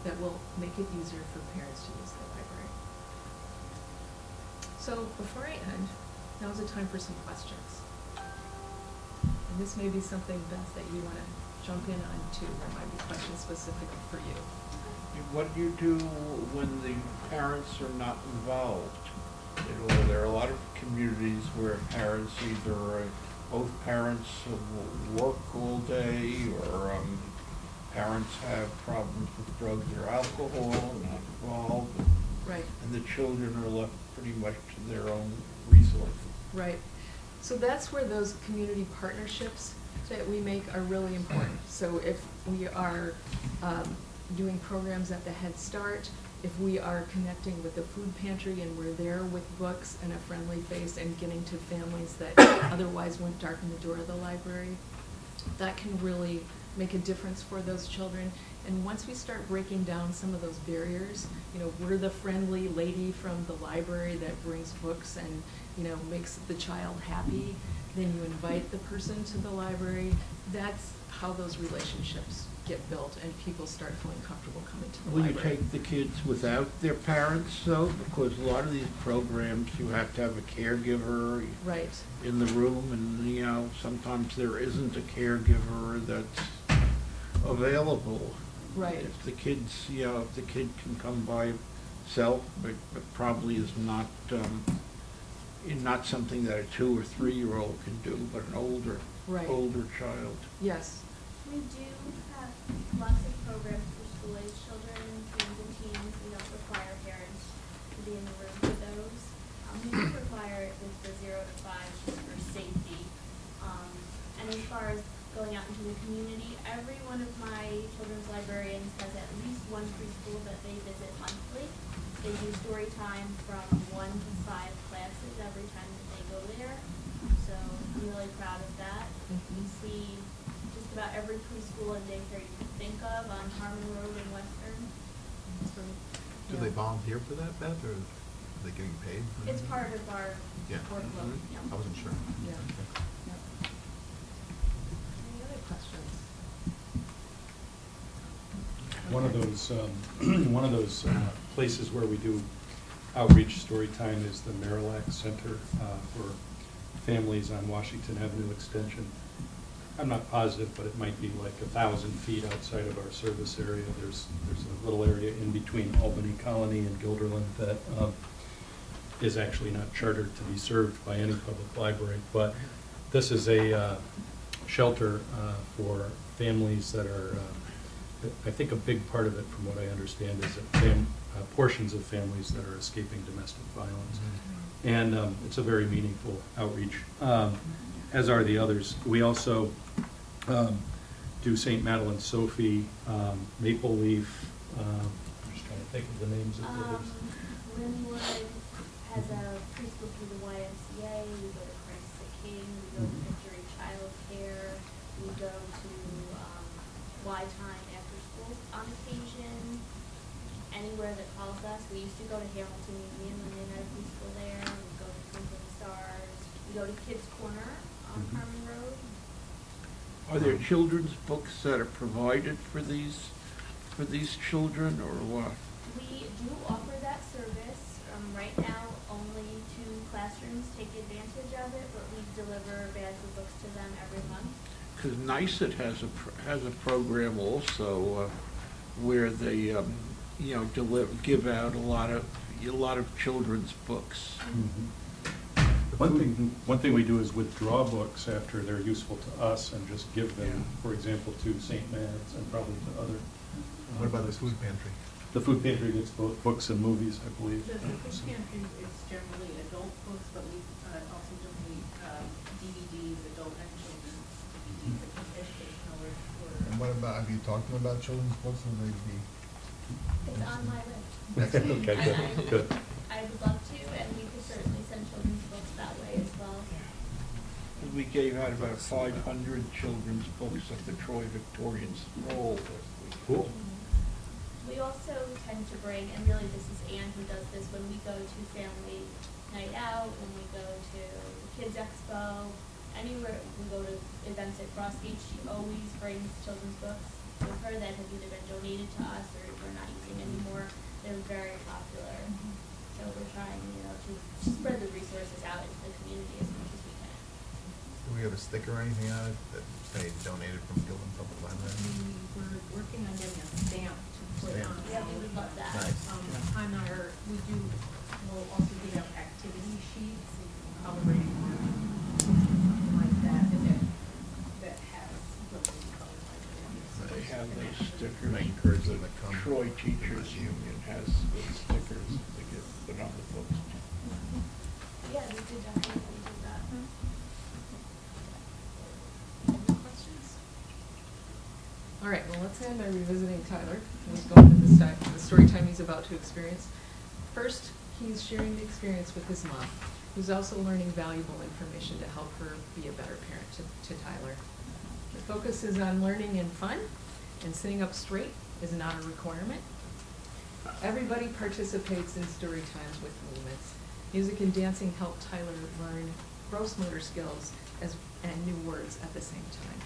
that will make it easier for parents to use the library. So before I end, now's the time for some questions. And this may be something, Beth, that you want to jump in on too. There might be questions specifically for you. What do you do when the parents are not involved? You know, there are a lot of communities where parents either, both parents work all day, or parents have problems with drugs or alcohol, not involved. Right. And the children are left pretty much to their own resources. Right. So that's where those community partnerships that we make are really important. So if we are doing programs at the Head Start, if we are connecting with the food pantry and we're there with books and a friendly face and getting to families that otherwise wouldn't darken the door of the library, that can really make a difference for those children. And once we start breaking down some of those barriers, you know, we're the friendly lady from the library that brings books and, you know, makes the child happy, then you invite the person to the library. That's how those relationships get built and people start feeling comfortable coming to the Will you library. take the kids without their parents, though? Because a lot of these programs, you have to have a caregiver Right. in the room, and, you know, sometimes there isn't a caregiver that's available. Right. If the kids, you know, if the kid can come by himself, but probably is not, not something that a 2 or 3-year-old can do, but an older child. Yes. We do have lots of programs for school-age children, teens and teens. We don't require parents to be in the room for those. We do require it with the 0 to 5 just for safety. And as far as going out into the community, every one of my children's librarians has at least one preschool that they visit monthly. They do story time from 1 to 5 classes every time that they go there. So I'm really proud of that. We see just about every preschool and daycare you can think of on Harmon Road in Western. So, Do they volunteer for that, Beth, or are they getting paid? for It's that? part of our Yeah. workload. Mhm. Yeah. I wasn't sure. Yeah. Okay. Yeah. Any other questions? One of Okay. those, places where we do outreach story time is the Marillac Center for Families on Washington Avenue Extension. I'm not positive, but it might be like 1,000 feet outside of our service area. There's a little area in between Albany Colony and Guilderland that is actually not chartered to be served by any public library. But this is a shelter for families that are, I think a big part of it, from what I understand, is that portions of families that are escaping domestic violence. And it's a very meaningful outreach, as are the others. We also do St. Madeleine Sophie, Maple Leaf, I'm just trying to think of the names of the others. Linwood has a preschool through the YMCA. We go to Christ the King. We go to Victory Child Care. We go to Y Time after school on occasion. Anywhere that calls us. We used to go to Hamilton Union when they had a preschool there. We go to Twinkling Stars. We go to Kids Corner on Harmon Road. Are there children's books that are provided for these children, or what? We do offer that service. Right now, only 2 classrooms take advantage of it, but we deliver bags of books to them every month. Because NYSUT has a program also where they you know, give out a lot of children's books. One thing we do is withdraw books after they're useful to us and just give them, Yeah. for example, to St. Matt's and probably to other. What about the food pantry? The food pantry gets both books and movies, I believe. The food pantry is generally adult books, but we also donate DVDs, adult and children's DVDs, like educational And what about, have you talked to them about children's books, or they be? It's on my list. Okay, good. I would love to, and we could certainly send children's books that way as well. We gave out about 500 children's books at the Troy Victorian Scroll last week. Cool. We also tend to bring, and really this is Anne who does this, when we go to family night out, when we go to the Kids Expo, anywhere we go to events at Cross Beach, she always brings children's books with her that have either been donated to us or we're not trying, to spread the resources out into the community as much as we can. Do we have a sticker or anything on it that say donated from Gilman Public Library? We're working on getting a stamp to put Stamp. on. Yeah, we would love that. Nice. On our, we'll also give out activity sheets, coloring, something like that, that has something colored like that. They have those stickers. Might encourage them to come. Troy Teachers Union has those stickers that get put on the books. Yeah, we could definitely do that. Any questions? All right, well, let's end by revisiting Tyler. He's going to the story time he's about to experience. First, he's sharing the experience with his mom, who's also learning valuable information to help her be a better parent to Tyler. The focus is on learning and fun, and sitting up straight is not a requirement. Everybody participates in story times with movements. Music and dancing help Tyler learn gross motor skills and new words at the same time.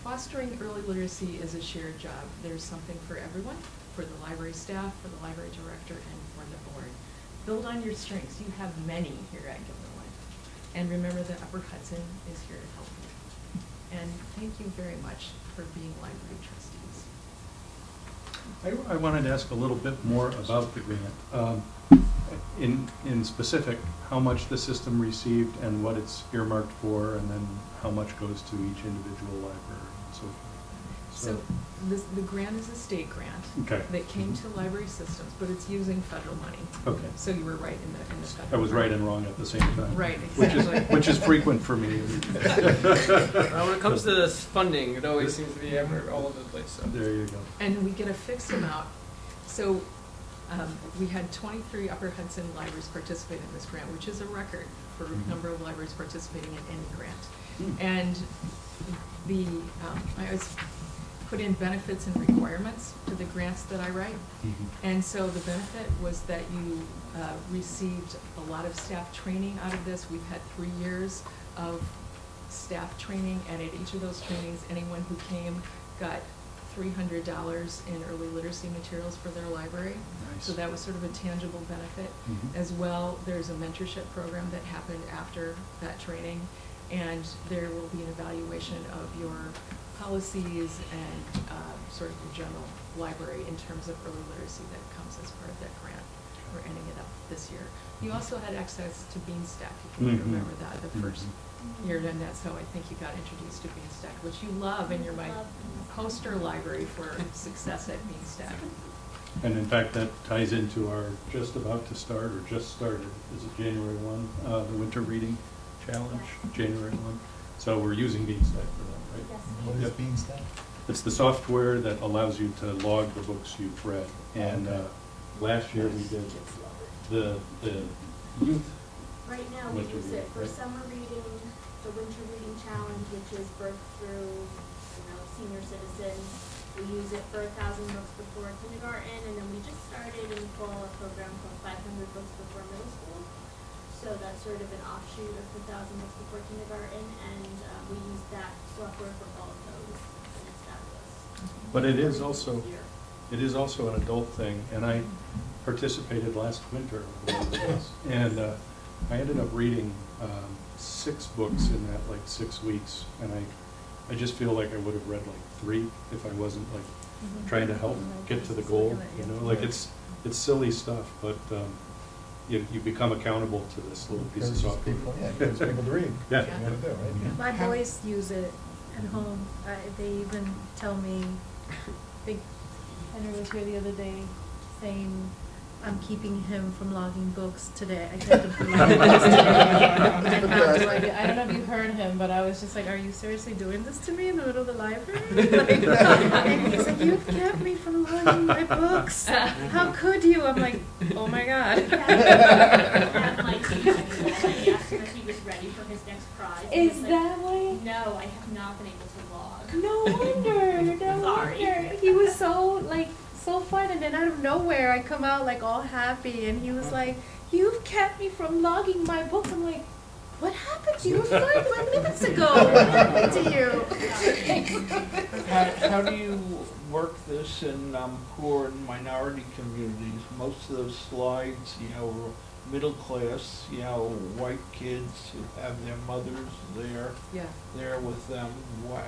Fostering early literacy is a shared job. There's something for everyone, for the library staff, for the library director, and for the board. Build on your strengths. You have many here at Gilderland. And remember that Upper Hudson is here to help you. And thank you very much for being library trustees. I wanted to ask a little bit more about the grant. In specific, how much the system received and what it's earmarked for, and then how much goes to each individual library and so forth. So the grant is a state grant. Okay. That came to library systems, but it's using federal money. Okay. So you were right in the federal. I was right and wrong at the same time. Right, exactly. Which is frequent for me. When it comes to this funding, it always seems to be all over the place. So. There you go. And we get a fixed amount. So we had 23 Upper Hudson libraries participate in this grant, which is a record for number of libraries participating in any grant. And I always put in benefits and requirements to the grants that I write. And so the benefit was that you received a lot of staff training out of this. We've had 3 years of staff training, and at each of those trainings, anyone who came got $300 in early literacy materials for their library. Nice. So that was sort of a tangible benefit. As well, there's a mentorship program that happened after that training, and there will be an evaluation of your policies and sort of your general library in terms of early literacy that comes as part of that grant. We're ending it up this year. You also had access to Beanstack, if you can remember that, the first year, and that's how I think you got introduced to Beanstack, which you love, and you're my poster library for success at Beanstack. And in fact, that ties into our just about to start, or just started, is it January 1, the Winter Reading Challenge, January 1. So we're using Beanstack for that, right? Yes. What is Beanstack? It's the software that allows you to log the books you've read. And last year we did the youth. Right now, we Winter use it reading, for right? summer reading, the winter reading challenge, which is birth through, senior citizens. We use it for 1,000 books before kindergarten, and then we just started in the fall a program called 500 books before middle school. So that's sort of an offshoot of the 1,000 books before kindergarten, and we use that software for all of those, and it's fabulous. But it is Really also, easier. it is also an adult thing, and I participated last winter, and I ended up reading 6 books in that 6 weeks, and I just feel like I would have read 3 if I wasn't trying to help get to the goal. It's silly stuff, but you become accountable to this little piece of software. Encourages people to read. Yeah. That's what you gotta do, right? My boys use it at home. They even tell me, Henry was here the other day saying, I'm keeping him from logging books today. I kept him from logging books today. And how do I do? I don't know if you heard him, but I was just like, are you seriously doing this to me in the middle of the library? And he's like, you've kept me from logging my books. How could you? I'm like, oh my God. I have my teacher, I asked him if he was ready for his next prize. and Is he's like, that why? No, I have not been able to log. No wonder, no Sorry. wonder. He was so fun, and then out of nowhere I come out all happy, and he was like, you've kept me from logging my books. I'm like, what happened to you 5 minutes ago? What happened to you? How do you work this in poor and minority communities? Most of those slides, middle class, white kids who have their mothers Yeah. there with them. Why,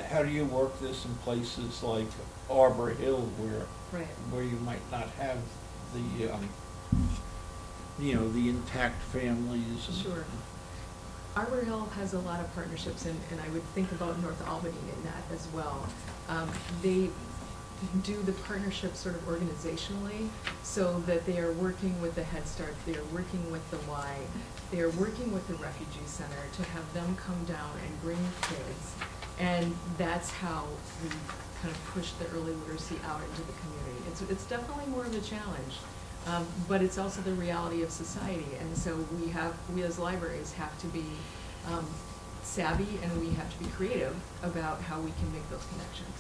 how do you work this in places like Arbor Hill Right. where you might not have the, the intact families? Sure. Arbor Hill has a lot of partnerships, and I would think about North Albany in that as well. They do the partnership sort of organizationally, so that they are working with the Head Start, they are working with the Y, they are working with the Refugee Center to have them come down and bring kids. And that's how we kind of push the early literacy out into the community. It's definitely more of a challenge. But it's also the reality of society, and so we as libraries have to be savvy, and we have to be creative about how we can make those connections.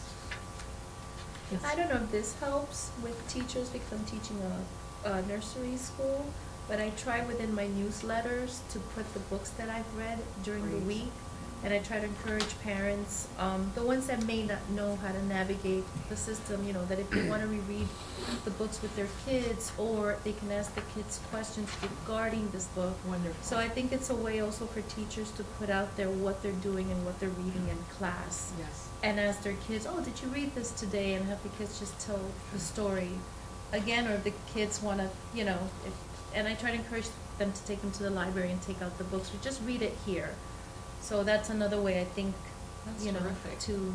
Yes? I don't know if this helps with teachers because I'm teaching a nursery school, but I try within my newsletters to put the books that I've read during the Great. week. And I try to encourage parents, the ones that may not know how to navigate the system, that if they want to reread the books with their kids, or they can ask the kids questions regarding this book. Wonderful. So I think it's a way also for teachers to put out there what they're doing and what they're reading in class. Yes. And ask their kids, oh, did you read this today? And have the kids just tell the story again, or if the kids want to, and I try to encourage them to take them to the library and take out the books, or just read it here. So that's another way I think, That's terrific. to,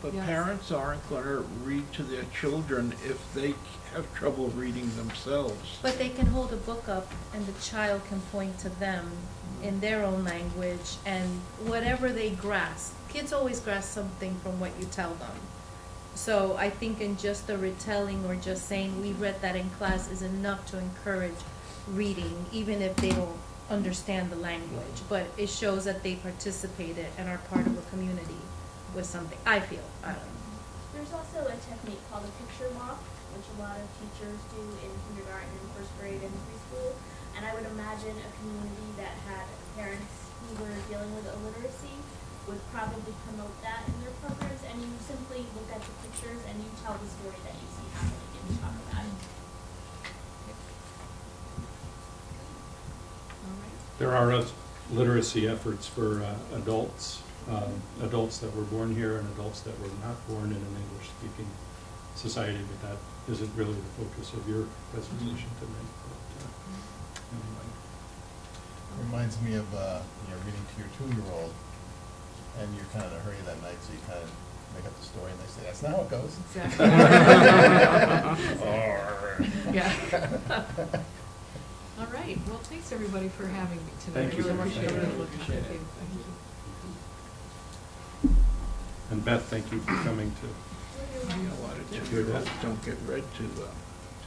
But Yes. parents aren't going to read to their children if they have trouble reading themselves. but they can hold a book up and the child can point to them in their own language and whatever they grasp. Kids always grasp something from what you tell them. So I think in just the retelling or just saying we read that in class is enough to encourage reading, even if they don't understand the language. But it shows that they participated and are part of a community with something, I feel. I don't know. There's also a technique called a picture walk, which a lot of teachers do in kindergarten and first grade and preschool. And I would imagine a community that had parents who were dealing with illiteracy would probably promote that in their programs. And you simply look at the pictures and you tell the story that you see happening and you talk about it. All right. There are literacy efforts for adults that were born here and adults that were not born in an English-speaking society, but that isn't really the focus of your presentation tonight. But, anyway. Reminds me of, you're reading to your 2-year-old, and you're kind of in a hurry that night, so you kind of make up the story, and they say, that's not how it goes. Exactly. Yeah. All right, well, thanks everybody for having me tonight. Thank you. I really Appreciate it. appreciate it. Thank you. And Beth, thank you for coming to. A lot of Hear children that? don't get read to.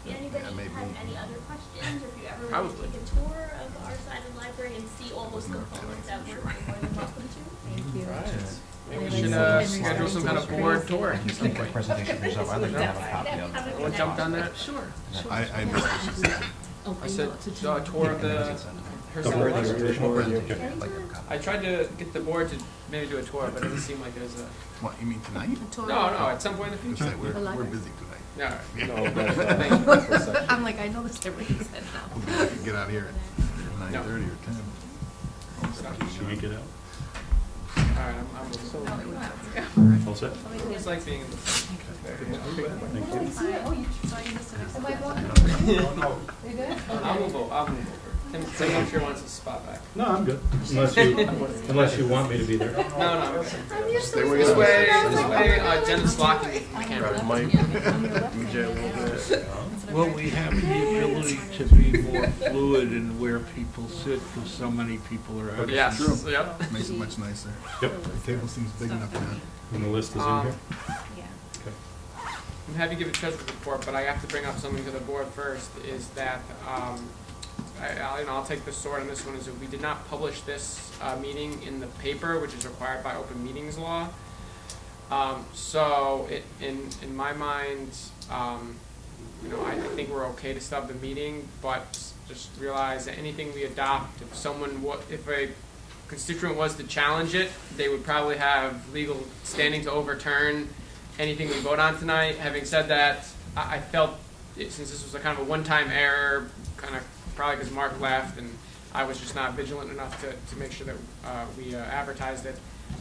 Anybody maybe. have any other questions, or if you ever want Probably. to take a tour of our side of the library and see all those components that we're more than welcome to? Thank you. Maybe we And should then schedule some kind of board tour. Some quick presentation for yourself. I'd like to have a copy of Have a it. good Want to jump night. down there? Sure, sure. I missed what she said. Oh, I said, email it to tour of the, her The center board library. presentation. Presentation, I'd like to have a copy. I tried to get the board to maybe do a tour, but it doesn't seem like there's a, What, you mean tonight? no, at some point in the You future. say we're The library? busy tonight. No, Thank you. I'm like, I know this everybody said We'll now. get out of here at 9:30 or 10. Should we get out? Alright, I'm so, All set? it's like being in the. Thank you. Oh, you saw you missed it. Am I going? You good? I'll move over. Tim I'm sure wants his spot back. No, I'm good. Unless you want me to be there. No, I'm okay. I'm used to Stay where this. This way, Jen's blocking the camera. Well, we have the ability to be more fluid in where people sit, because so many people are out. Yes, True. yep. Makes it much nicer. Yep. The table seems big enough now. And the list is in here? Yeah. Okay. I'm happy to give a treasurer's report, but I have to bring up something to the board first, is that, I'll take the sword on this one, is that we did not publish this, meeting in the paper, which is required by open meetings law. So in my mind, I think we're okay to stub the meeting, but just realize that anything we adopt, if a constituent was to challenge it, they would probably have legal standing to overturn anything we vote on tonight. Having said that, I felt, since this was a kind of a one-time error, kind of probably because Mark left and I was just not vigilant enough to make sure that we advertised it,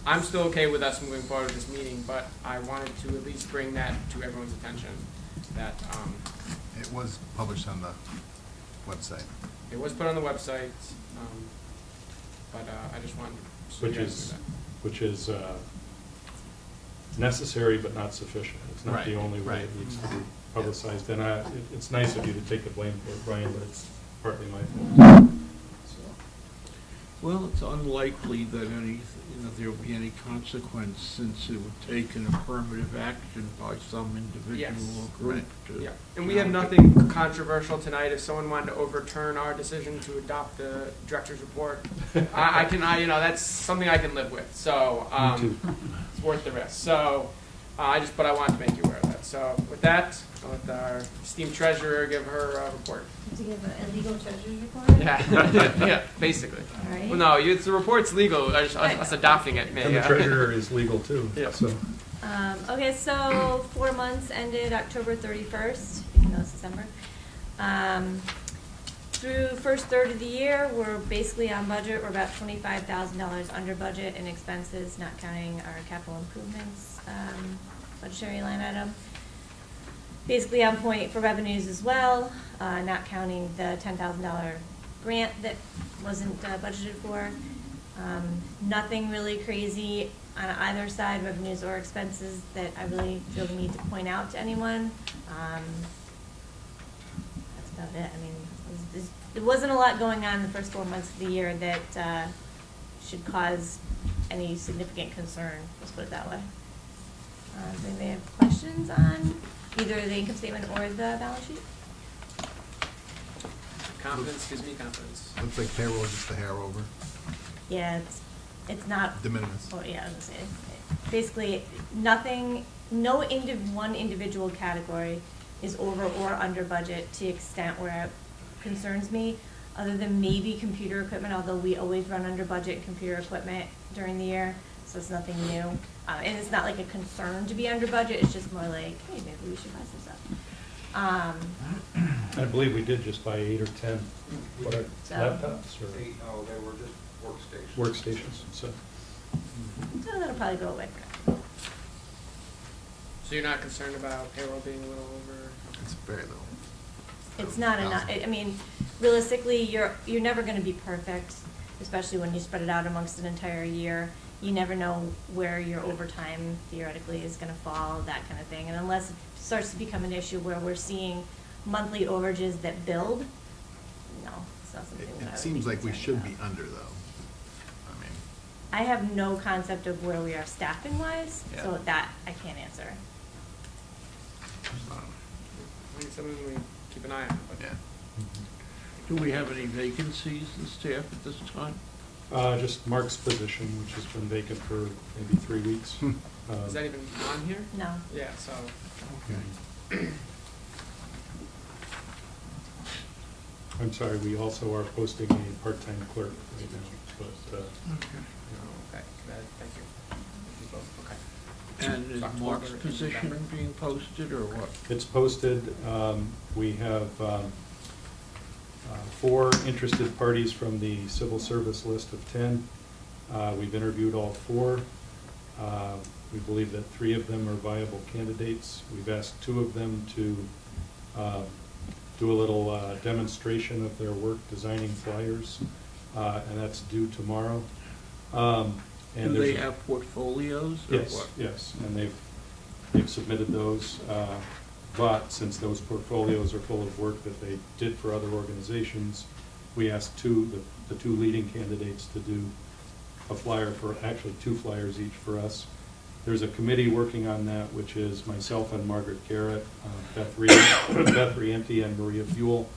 I'm still okay with us moving forward with this meeting, but I wanted to at least bring that to everyone's attention, that It was published on the website. it was put on the website, but I just wanted to Which suggest is, that. which is necessary but not sufficient. It's not the Right, only way right. it needs to be publicized. And it's nice of you to take the blame for it, Brian, but it's partly my fault. So, Well, it's unlikely that there will be any consequence, since it would take an affirmative action by some individual Yes. or group Right. to. Yeah, and we have challenge it. nothing controversial tonight. If someone wanted to overturn our decision to adopt the director's report, I can, that's something I can live with. So, Me too. it's worth the risk. So, but I wanted to make you aware of that. So, with that, I'll let our esteemed treasurer give her report. To give a legal treasurer's report? Yeah, yeah, basically. All right. Well, no, the report's legal. Us adopting it may. And the treasurer is legal too. Yeah. So, Okay, so 4 months ended October 31st, even though it's December. Through first third of the year, we're basically on budget. We're about $25,000 under budget in expenses, not counting our capital improvements budgetary line item. Basically on point for revenues as well, not counting the $10,000 grant that wasn't budgeted for. Nothing really crazy on either side, revenues or expenses, that I really feel the need to point out to anyone. That's about it. I mean, there wasn't a lot going on in the first 4 months of the year that should cause any significant concern, let's put it that way. Does anybody have questions on either the income statement or the balance sheet? Confidence gives me confidence. Looks like payroll is just a hair over, Yeah, it's not. de minimis. Oh, yeah, I was gonna say, basically, nothing, one individual category is over or under budget to the extent where it concerns me, other than maybe computer equipment, although we always run under budget in computer equipment during the year, so it's nothing new. And it's not like a concern to be under budget, it's just more like, hey, maybe we should buy some stuff. I believe we did just buy 8 or 10 So- laptops or No, they were just workstations. workstations. So So that'll probably go away for now. So you're not concerned about payroll being a little over? It's very little. It's not enough, I mean, realistically, you're never gonna be perfect, especially when you spread it out amongst an entire year. You never know where your overtime theoretically is gonna fall, that kind of thing. And unless it starts to become an issue where we're seeing monthly overages that build, no, it's not something that I would be It seems like we concerned should about. be under, though. I mean, I have no concept of where we are staffing wise, so Yeah. that I can't answer. I think something we keep an eye on, but. yeah. Do we have any vacancies in staff at this time? just Mark's position, which has been vacant for maybe 3 weeks. Is that even on here? No. Yeah, so. Okay. I'm sorry, we also are posting a part-time clerk right now, but, Okay. Okay, thank you. Thank you both. Okay. And is October Mark's and position November. being posted, or what? it's posted. We have 4 interested parties from the civil service list of 10. We've interviewed all 4. We believe that 3 of them are viable candidates. We've asked 2 of them to do a little demonstration of their work designing flyers, and that's due tomorrow. And Do there's they a- have portfolios, or Yes, what? yes, and they've submitted those, but since those portfolios are full of work that they did for other organizations, we asked the 2 leading candidates to do a flyer for, actually 2 flyers each for us. There's a committee working on that, which is myself and Margaret Garrett, Beth Rienti and Maria Buell,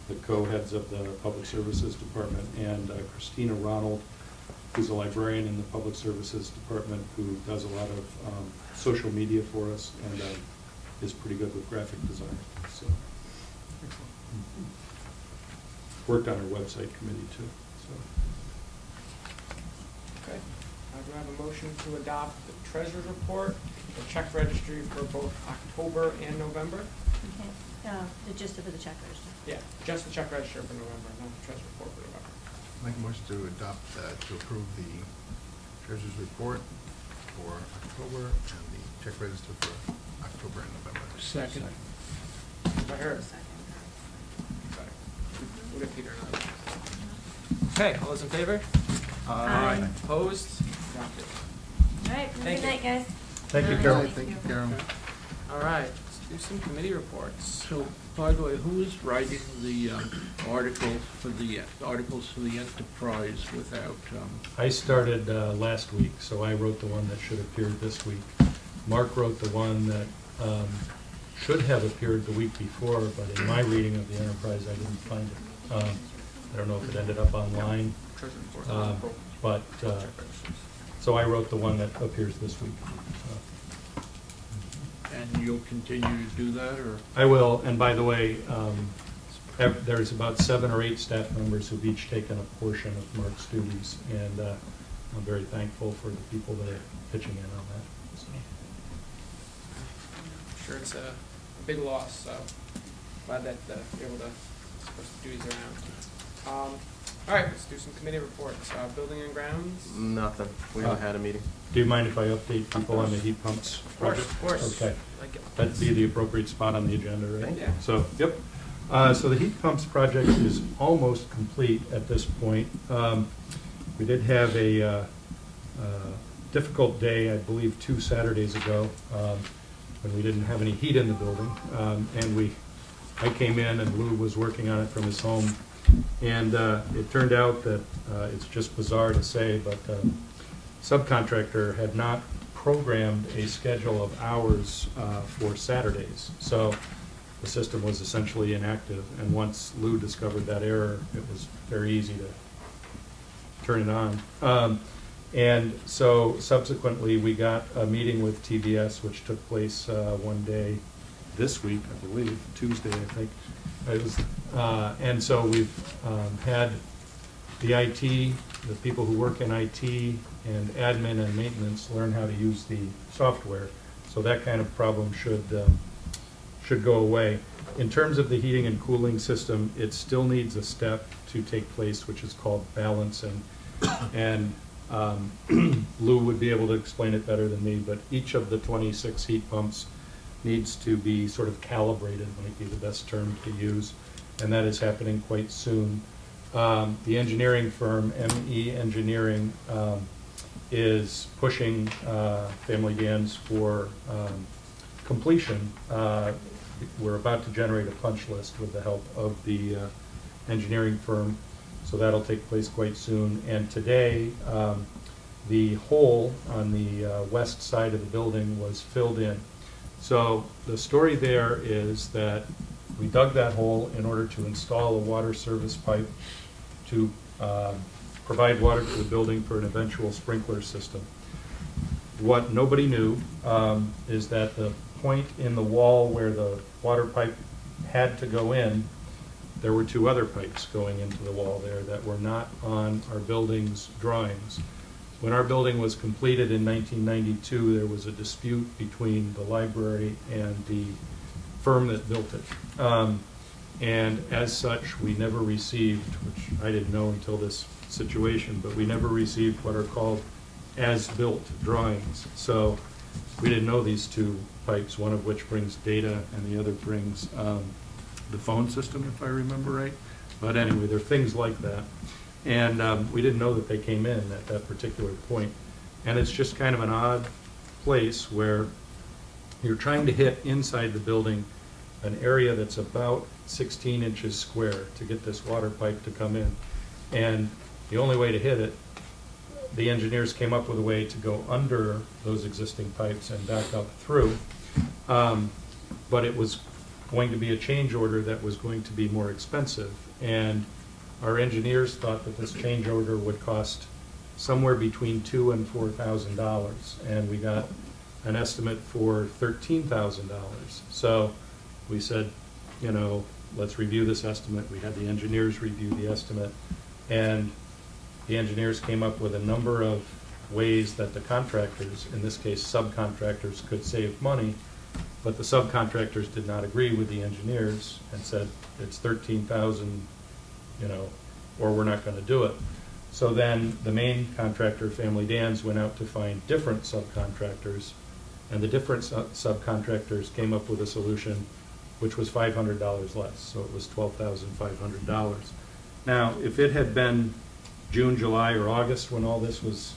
the co-heads of the Public Services Department, and Christina Ronald, who's a librarian in the Public Services Department, who does a lot of social media for us and is pretty good with graphic design. So, worked on our website committee too, so. Okay. Do I have a motion to adopt the treasurer's report, the check registry for both October and November? Okay, the gist of the check register. Yeah, just the check register for November, not the treasurer's report for November. Make a motion to adopt, to approve the treasurer's report for October and the check register for October and November. Second. If I heard. Sorry. We'll get Peter another. Okay, all those in favor? Aye. Opposed? Adopted. All right, have a Thank good you. night, guys. Thank you, Carol. Thank you, Carol. All right, let's do some committee reports. So, by the way, who is writing the articles for the enterprise without? I started last week, so I wrote the one that should appear this week. Mark wrote the one that should have appeared the week before, but in my reading of the Enterprise, I didn't find it. I don't know if it ended up online, Treasurer's report. but, so I wrote the one that appears this week. And you'll continue to do that, or? I will, and by the way, there's about 7 or 8 staff members who've each taken a portion of Mark's duties, and I'm very thankful for the people that are pitching in on that. So. I'm sure it's a big loss, so glad that you're able to spread the duties around. All right, let's do some committee reports. Building and grounds? Nothing. We haven't had a meeting. Do you mind if I update people on the heat pumps project? Of course. Okay. Like it. That'd be the appropriate spot on the agenda, right? Thank you. So, yep. So the heat pumps project is almost complete at this point. We did have a difficult day, I believe, 2 Saturdays ago, when we didn't have any heat in the building. And I came in and Lou was working on it from his home. And it turned out that it's just bizarre to say, but subcontractor had not programmed a schedule of hours for Saturdays. So the system was essentially inactive. And once Lou discovered that error, it was very easy to turn it on. And so subsequently, we got a meeting with TVS, which took place one day this week, I believe, Tuesday, I think. It was, and so we've had the IT, the people who work in IT and admin and maintenance learn how to use the software. So that kind of problem should go away. In terms of the heating and cooling system, it still needs a step to take place, which is called balancing. And Lou would be able to explain it better than me, but each of the 26 heat pumps needs to be sort of calibrated, might be the best term to use, and that is happening quite soon. The engineering firm, ME Engineering, is pushing Family Gans for completion. We're about to generate a punch list with the help of the engineering firm, so that'll take place quite soon. And today, the hole on the west side of the building was filled in. So the story there is that we dug that hole in order to install a water service pipe to provide water to the building for an eventual sprinkler system. What nobody knew is that the point in the wall where the water pipe had to go in, there were 2 other pipes going into the wall there that were not on our building's drawings. When our building was completed in 1992, there was a dispute between the library and the firm that built it. And as such, we never received, which I didn't know until this situation, but we never received what are called as-built drawings. So we didn't know these 2 pipes, one of which brings data and the other brings the phone system, if I remember right. But anyway, there are things like that. And we didn't know that they came in at that particular point. And it's just kind of an odd place where you're trying to hit inside the building an area that's about 16 inches square to get this water pipe to come in. And the only way to hit it, the engineers came up with a way to go under those existing pipes and back up through. But it was going to be a change order that was going to be more expensive. And our engineers thought that this change order would cost somewhere between $2,000 and $4,000, and we got an estimate for $13,000. So we said, you know, let's review this estimate. We had the engineers review the estimate, and the engineers came up with a number of ways that the contractors, in this case subcontractors, could save money, but the subcontractors did not agree with the engineers and said, it's 13,000, you know, or we're not gonna do it. So then the main contractor, Family Dan's, went out to find different subcontractors, and the different subcontractors came up with a solution which was $500 less, so it was $12,500. Now, if it had been June, July, or August when all this was,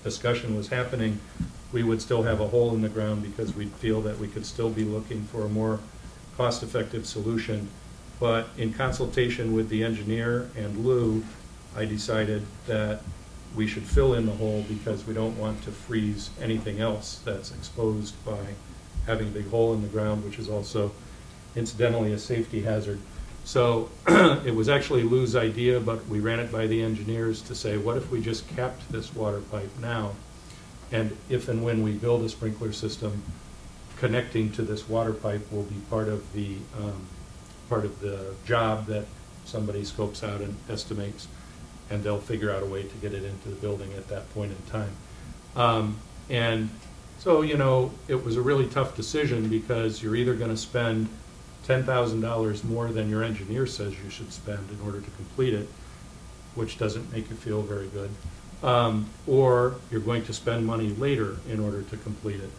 discussion was happening, we would still have a hole in the ground because we'd feel that we could still be looking for a more cost-effective solution. But in consultation with the engineer and Lou, I decided that we should fill in the hole because we don't want to freeze anything else that's exposed by having a big hole in the ground, which is also incidentally a safety hazard. So it was actually Lou's idea, but we ran it by the engineers to say, what if we just capped this water pipe now? And if and when we build a sprinkler system, connecting to this water pipe will be part of the job that somebody scopes out and estimates, and they'll figure out a way to get it into the building at that point in time. And so, you know, it was a really tough decision because you're either going to spend $10,000 more than your engineer says you should spend in order to complete it, which doesn't make you feel very good, or you're going to spend money later in order to complete it.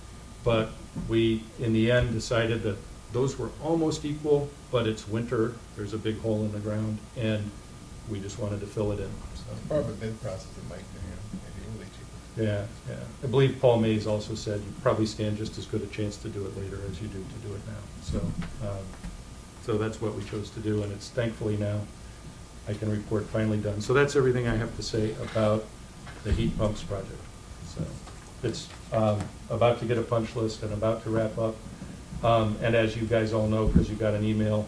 But we, in the end, decided that those were almost equal, but it's winter, there's a big hole in the ground, and we just wanted to fill it in. So. As part of a bid process, it might be, maybe really cheaper. Yeah, yeah. I believe Paul Mays also said you probably stand just as good a chance to do it later as you do to do it now. So that's what we chose to do, and it's thankfully now, I can report, finally done. So that's everything I have to say about the heat pumps project. So it's about to get a punch list and about to wrap up. And as you guys all know, because you got an email,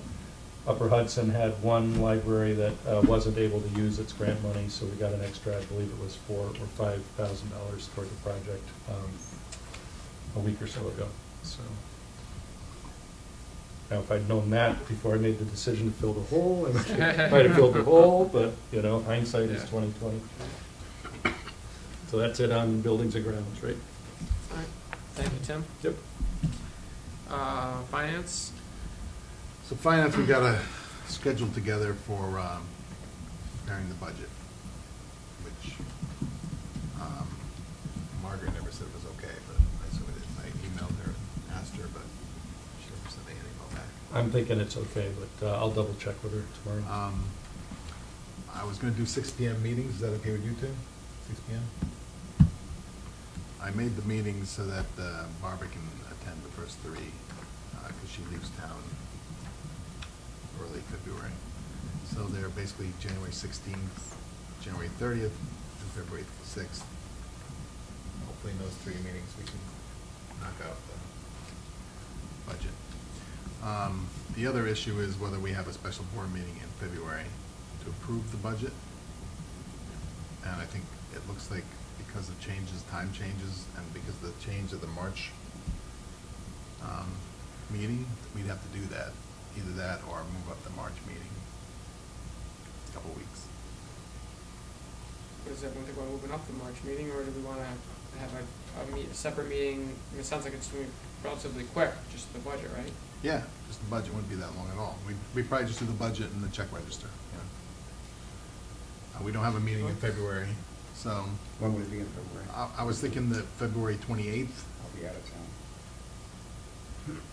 Upper Hudson had one library that wasn't able to use its grant money, so we got an extra, I believe it was $4,000 or $5,000 toward the project a week or so ago. So now, if I'd known that before I made the decision to fill the hole, I might have filled the hole. But you know, hindsight is 20/20. So that's it on buildings and grounds, right? All right. Thank you, Tim. Yep. Finance? So finance, we got a schedule together for preparing the budget, which Margaret never said it was okay, but I assume it is. I emailed her and asked her, but she never sent me an email back. I'm thinking it's okay, but I'll double check with her tomorrow. I was going to do 6 p.m. meetings. Is that okay with you two? 6 p.m.? I made the meetings so that Barbara can attend the first 3 because she leaves town early February. So they're basically January 16th, January 30th, and February 6th. Hopefully in those 3 meetings we can knock out the budget. The other issue is whether we have a special board meeting in February to approve the budget. And I think it looks like because of changes, time changes, and because of the change of the March meeting, we'd have to do that. Either that or move up the March meeting a couple weeks. Does everyone think we're moving up the March meeting, or do we want to have a separate meeting? I mean, it sounds like it's going to be relatively quick, just the budget, right? Yeah, just the budget wouldn't be that long at all. We'd probably just do the budget and the check register. Yeah. We don't have a meeting in February, so. When would it be in February? I was thinking that February 28th. I'll be out of town.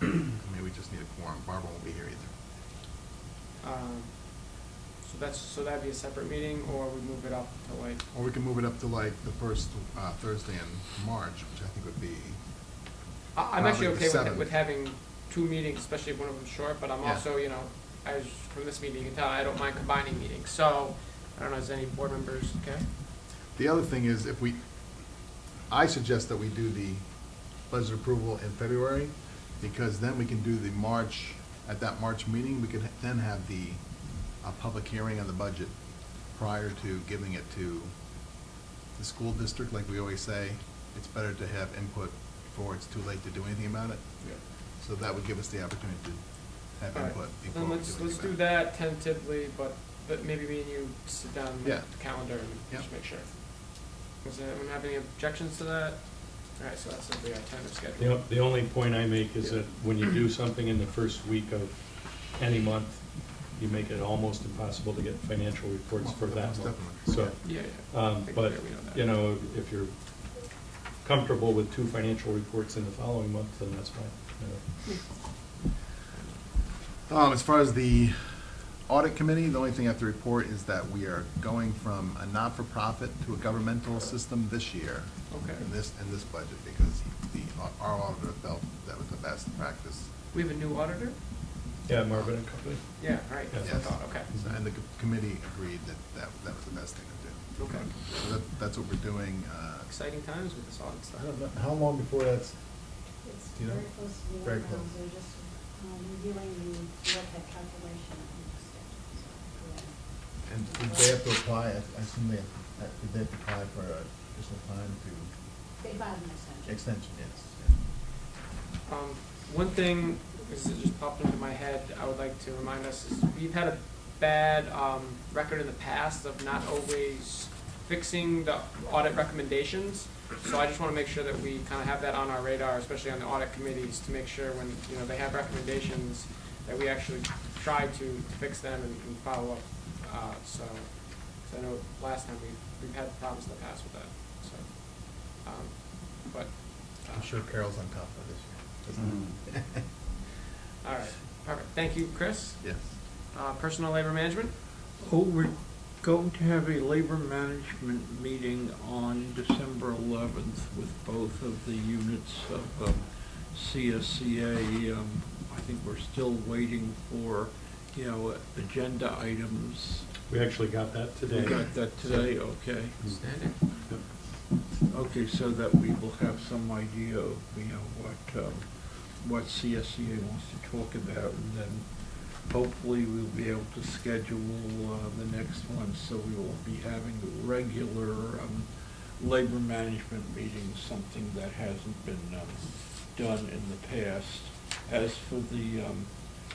Maybe we just need a quorum. Barbara won't be here either. So that'd be a separate meeting, or we move it up to like. Or we can move it up to like the first Thursday in March, which I think would be. I'm actually probably the okay 7th. with having 2 meetings, especially if one of them's short. But I'm Yeah. also, you know, as from this meeting you can tell, I don't mind combining meetings. So I don't know, is any board members okay? The other thing is I suggest that we do the budget approval in February, because then we can do the March, at that March meeting, we could then have the public hearing on the budget prior to giving it to the school district. Like we always say, it's better to have input before it's too late to do anything about it. Yeah. So that would give us the opportunity to have All right, input before then we let's do anything do about it. that tentatively, but maybe me and you sit down with Yeah. the calendar and Yeah. just make sure. Does anyone have any objections to that? All right, so that's simply our tentative schedule. The only point I make is Yeah. that when you do something in the first week of any month, you make it almost impossible to get financial reports for that Most month. definitely. So, Yeah, yeah. I think but, we know that. you know, if you're comfortable with 2 financial reports in the following month, then that's fine. you know. As far as the audit committee, the only thing I have to report is that we are going from a not-for-profit to a governmental system this year. Okay. In this budget, because our auditor felt that was the best practice. We have a new auditor? Yeah, Marvin and Company. Yeah, right, that's what I Yes. thought, okay. And the committee agreed that was the best thing to do. Okay. So that's what we're doing. Exciting times with this audit stuff. I don't know, how long before that's, It's Do you know? very close to the Very end, close. they're just reviewing the OPEB calculation and the schedule, so, And did they have to apply, I assume did they have to apply for additional time to They filed an extension. extension, yes. One thing, this just popped into my head, I would like to remind us, is we've had a bad record in the past of not always fixing the audit recommendations. So I just want to make sure that we kind of have that on our radar, especially on the audit committees, to make sure when, you know, they have recommendations, that we actually try to fix them and follow up. So I know last time we've had problems in the past with that, so, but. I'm sure Carol's on top of this year. All right, perfect. Thank you, Chris. yes. Personal labor management? Oh, we're going to have a labor management meeting on December 11th with both of the units of CSCA. I think we're still waiting for, agenda items. We actually got that today. We got that today, okay. Standing. Yep. Okay, so that we will have some idea of, what CSCA wants to talk about, and then hopefully we'll be able to schedule the next one, so we will be having regular labor management meetings, something that hasn't been done in the past. As for the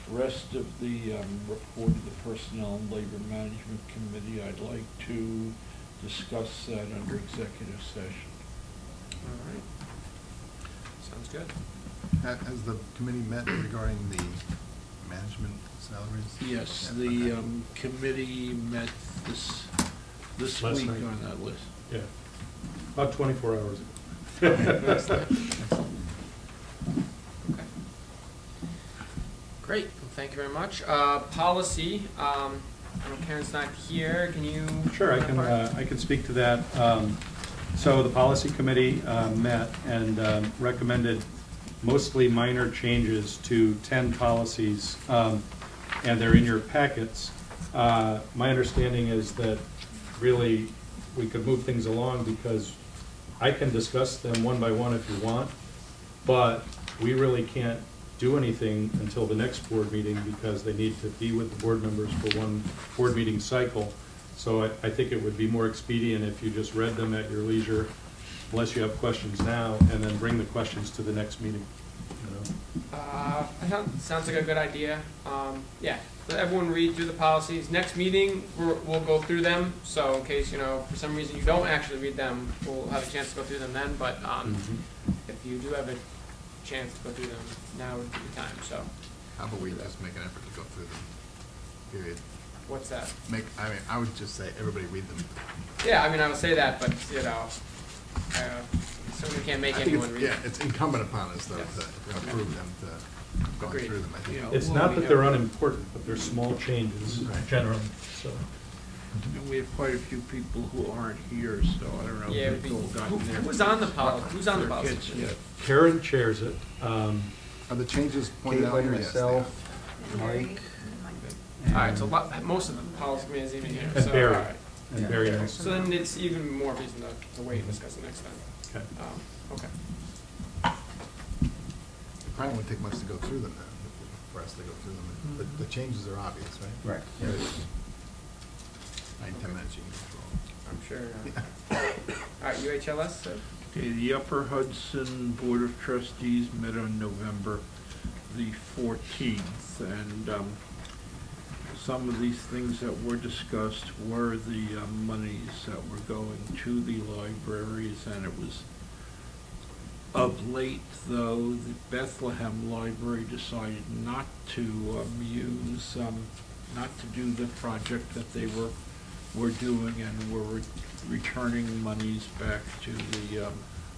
rest of the report of the Personnel and Labor Management Committee, I'd like to discuss that under executive session. All right. Sounds good. Has the committee met regarding the management salaries? Yes, Yeah, the okay. committee met this Last week night. on that list. Yeah, about 24 hours ago. Excellent. Okay. Great, well, thank you very much. Policy, I know Karen's not here, can you? Sure, I can speak to that. So the policy committee met and recommended mostly minor changes to 10 policies, and they're in your packets. My understanding is that really we could move things along because I can discuss them one by one if you want, but we really can't do anything until the next board meeting because they need to be with the board members for one board meeting cycle. So I think it would be more expedient if you just read them at your leisure, unless you have questions now, and then bring the questions to the next meeting, you know? Sounds like a good idea. Yeah, let everyone read through the policies. Next meeting, we'll go through them, so in case, for some reason you don't actually read them, we'll have a chance to go through them then, but if you do have a chance to go through them, now would be the time, so. How about we just make an effort to go through them, period? What's that? I would just say, everybody read them. Yeah, I would say that, but, certainly can't make I think anyone it's- read. Yeah, it's incumbent upon us, though, Yes. to approve them, to go Agreed. through them, I think. It's not that they're unimportant, but they're small changes Right. generally, so. And we have quite a few people who aren't here, so I don't know Yeah, if they've all gotten their. who's on the policy? Who's on the their policy? kits yet. Karen chairs it. Are the changes pointed out Caitlin, here? Yes, they myself, are. Mike. All right, so most of the policy committee is even here, And so, all Barry. right. And Barry knows. So then it's even more reason to wait and discuss it next time. Okay. Okay. It probably won't take much to go through them then, for us to go through them. The changes are obvious, right? Right. Yeah. 9, 10 minutes, you can go through all. I'm sure. All right, UHLS, sir? Okay, the Upper Hudson Board of Trustees met on November the 14th, and some of these things that were discussed were the monies that were going to the libraries, and it was of late, though, the Bethlehem Library decided not to not to do the project that they were doing, and were returning monies back to the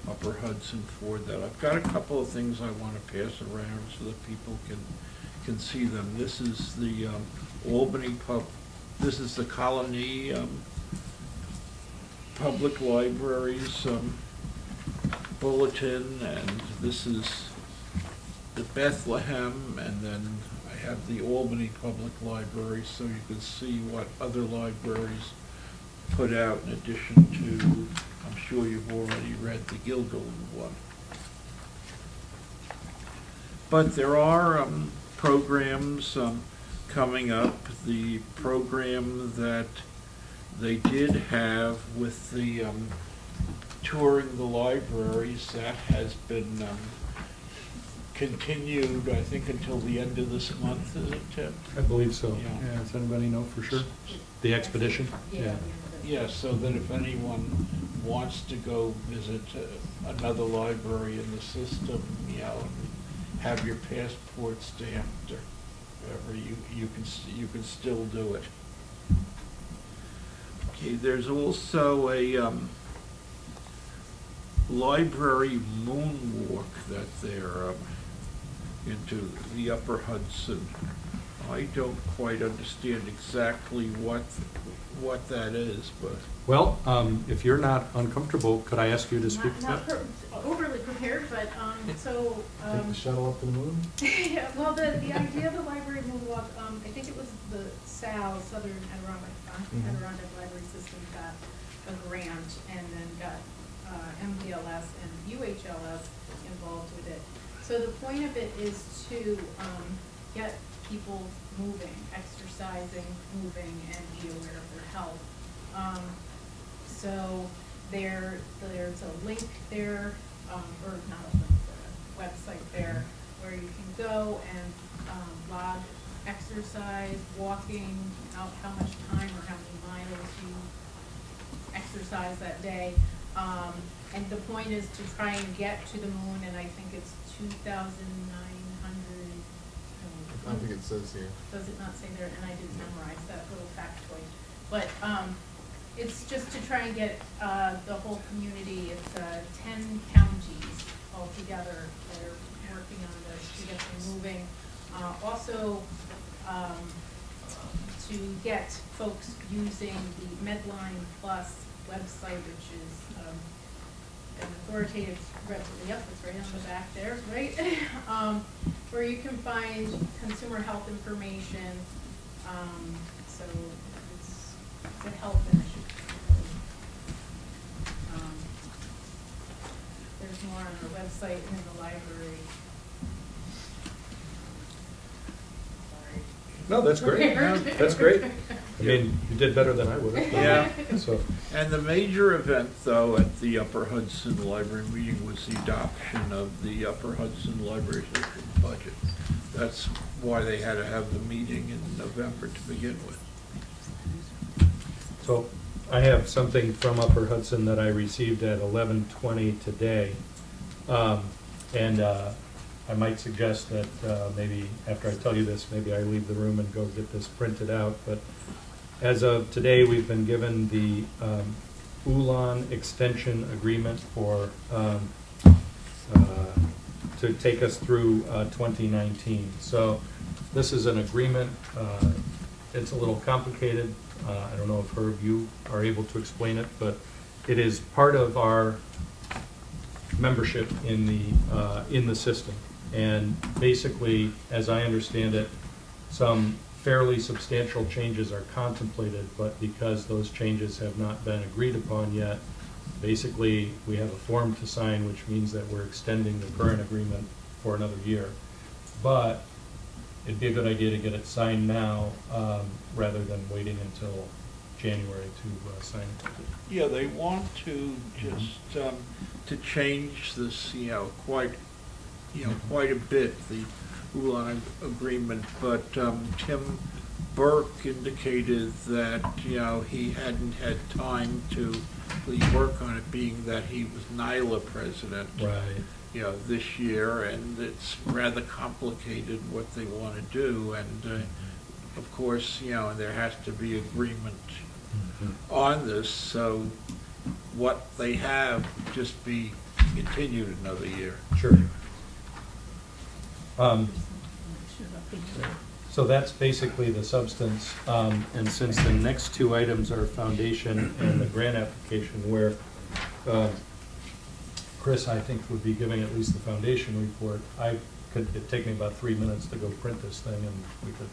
Upper Hudson for that. I've got a couple of things I want to pass around so that people can see them. This is the Albany this is the Colony Public Libraries bulletin, and this is the Bethlehem, and then I have the Albany Public Library, so you can see what other libraries put out in addition to, I'm sure you've already read the Gilderland one. But there are programs coming up. The program that they did have with the touring the libraries, that has been continued, I think, until the end of this month, is it, Tim? I believe so. Yeah. Yeah, does anybody know for sure? The expedition? Yeah. Yeah, so that if anyone wants to go visit another library in the system, you know, and have your passport stamped or whatever, you can still do it. Okay, there's also a library moonwalk that they're into the Upper Hudson. I don't quite understand exactly what that is, but. Well, if you're not uncomfortable, could I ask you to speak to that? Not overly prepared, but, so, Take the shuttle up to the moon? yeah, well, the idea of the library moonwalk, I think it was the SAL, Southern Adirondack Library System, got a grant and then got MPLS and UHLS involved with it. So the point of it is to get people moving, exercising, moving, and be aware of their health. So there's a link there, or not a link, but a website there where you can go and log exercise, walking, how much time or how many miles you exercise that day. And the point is to try and get to the moon, and I think it's 2,900. I don't think it says here. Does it not say there? And I didn't memorize that little factoid. But it's just to try and get the whole community. It's 10 counties all together that are working on this to get them moving. Also, to get folks using the Medline Plus website, which is an authoritative, yep, it's right on the back there, right? Where you can find consumer health information. So it's a health initiative. There's more on the website and in the library. Sorry. No, that's great. That's great. I mean, you did better than I would have. Yeah. So, And the major event, though, at the Upper Hudson Library meeting was the adoption of the Upper Hudson Library System budget. That's why they had to have the meeting in November to begin with. so I have something from Upper Hudson that I received at 11:20 today. And I might suggest that maybe after I tell you this, maybe I leave the room and go get this printed out. But as of today, we've been given the Ulan extension agreement for to take us through 2019. So this is an agreement. It's a little complicated. I don't know if Herb, you are able to explain it, but it is part of our membership in the system. And basically, as I understand it, some fairly substantial changes are contemplated, but because those changes have not been agreed upon yet, basically we have a form to sign, which means that we're extending the current agreement for another year. But it'd be a good idea to get it signed now rather than waiting until January to sign it. Yeah, they want to just to change this, quite a bit. The school agreement, but Tim Burke indicated that, he hadn't had time to really work on it, being that he was NYLA president. Right. This year, and it's rather complicated what they want to do, and of course, there has to be agreement on this, so what they have just be continued another year. Sure. So that's basically the substance, and since the next two items are foundation and the grant application, where Chris, I think, would be giving at least the foundation report, it'd take me about 3 minutes to go print this thing, and we could